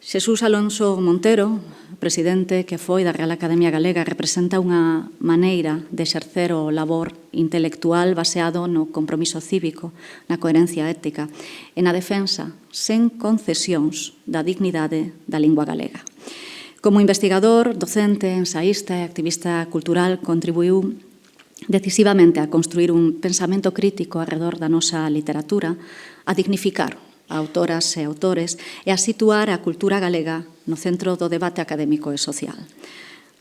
Speaker 2: Xesús Alonso Montero, presidente que foi da Real Academia Galega, representa unha maneira de exercer o labor intelectual baseado no compromiso cívico, na coherencia ética e na defensa, sen concesións, da dignidade da lingua galega. Como investigador, docente, ensaísta e activista cultural, contribuiu decisivamente a construir un pensamento crítico arredor da nosa literatura, a dignificar a autoras e autores e a situar a cultura galega no centro do debate académico e social.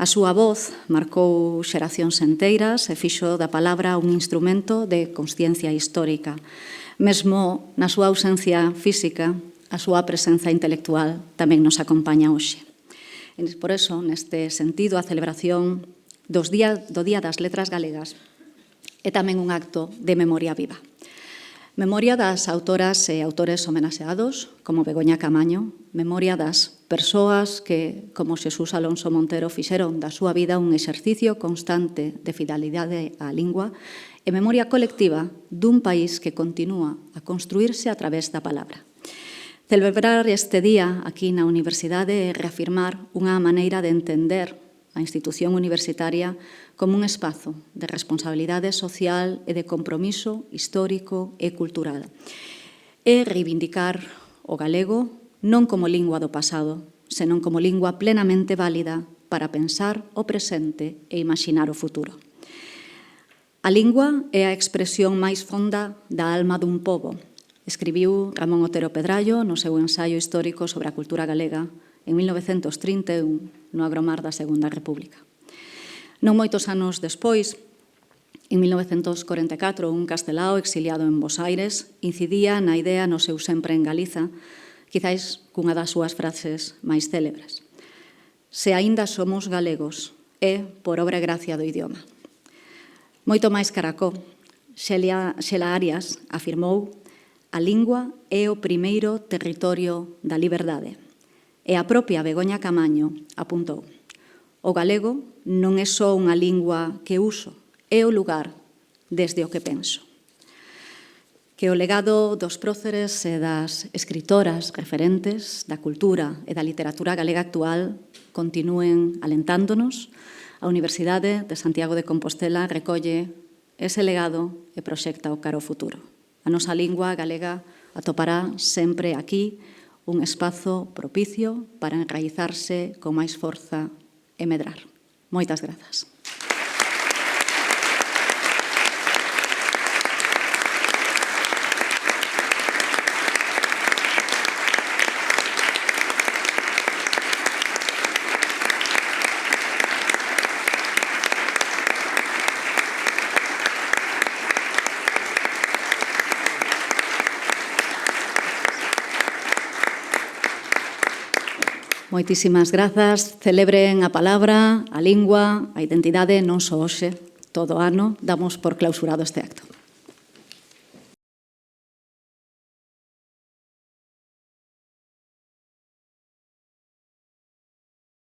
Speaker 2: A súa voz marcou xeracións enteiras e fixo da palabra un instrumento de consciencia histórica. Mesmo na súa ausencia física, a súa presenza intelectual tamén nos acompaña hoxe. Por eso, neste sentido, a celebración do Día das Letras Galegas é tamén un acto de memoria viva. Memoria das autoras e autores homenaxeados, como Begoña Camaño, memoria das persoas que, como Xesús Alonso Montero, fixeron da súa vida un exercicio constante de fidelidade á lingua e memoria colectiva dun país que continúa a construirse a través da palabra. Celebrar este día aquí na Universidade é reafirmar unha maneira de entender a institución universitaria como un espazo de responsabilidade social e de compromiso histórico e cultural. E reivindicar o galego non como lingua do pasado, senón como lingua plenamente válida para pensar o presente e imaginar o futuro. A lingua é a expresión máis fonda da alma dun pobo, escribiu Ramón Otero Pedrallo no seu ensaio histórico sobre a cultura galega en 1931, no agromar da Segunda República. Non moitos anos despois, en 1944, un castelao exiliado en Bos Aires incidía na idea no seu sempre en Galiza, quizáis cunha das súas frases máis célebres. Se aínda somos galegos, é por obra e gracia do idioma. Moito máis caracó, Xela Arias afirmou: a lingua é o primeiro territorio da liberdade. E a propia Begoña Camaño apuntou: o galego non é só unha lingua que uso, é o lugar desde o que penso. Que o legado dos próceres e das escritoras referentes da cultura e da literatura galega actual continúen alentándonos. A Universidade de Santiago de Compostela recolle ese legado e proxecta o caro futuro. A nosa lingua galega atopará sempre aquí un espazo propicio para enraizarse con máis forza e medrar. Moitas grazas. Moitísimas grazas. Celebren a palabra, a lingua, a identidade, non só hoxe, todo o ano. Damos por clausurado este acto.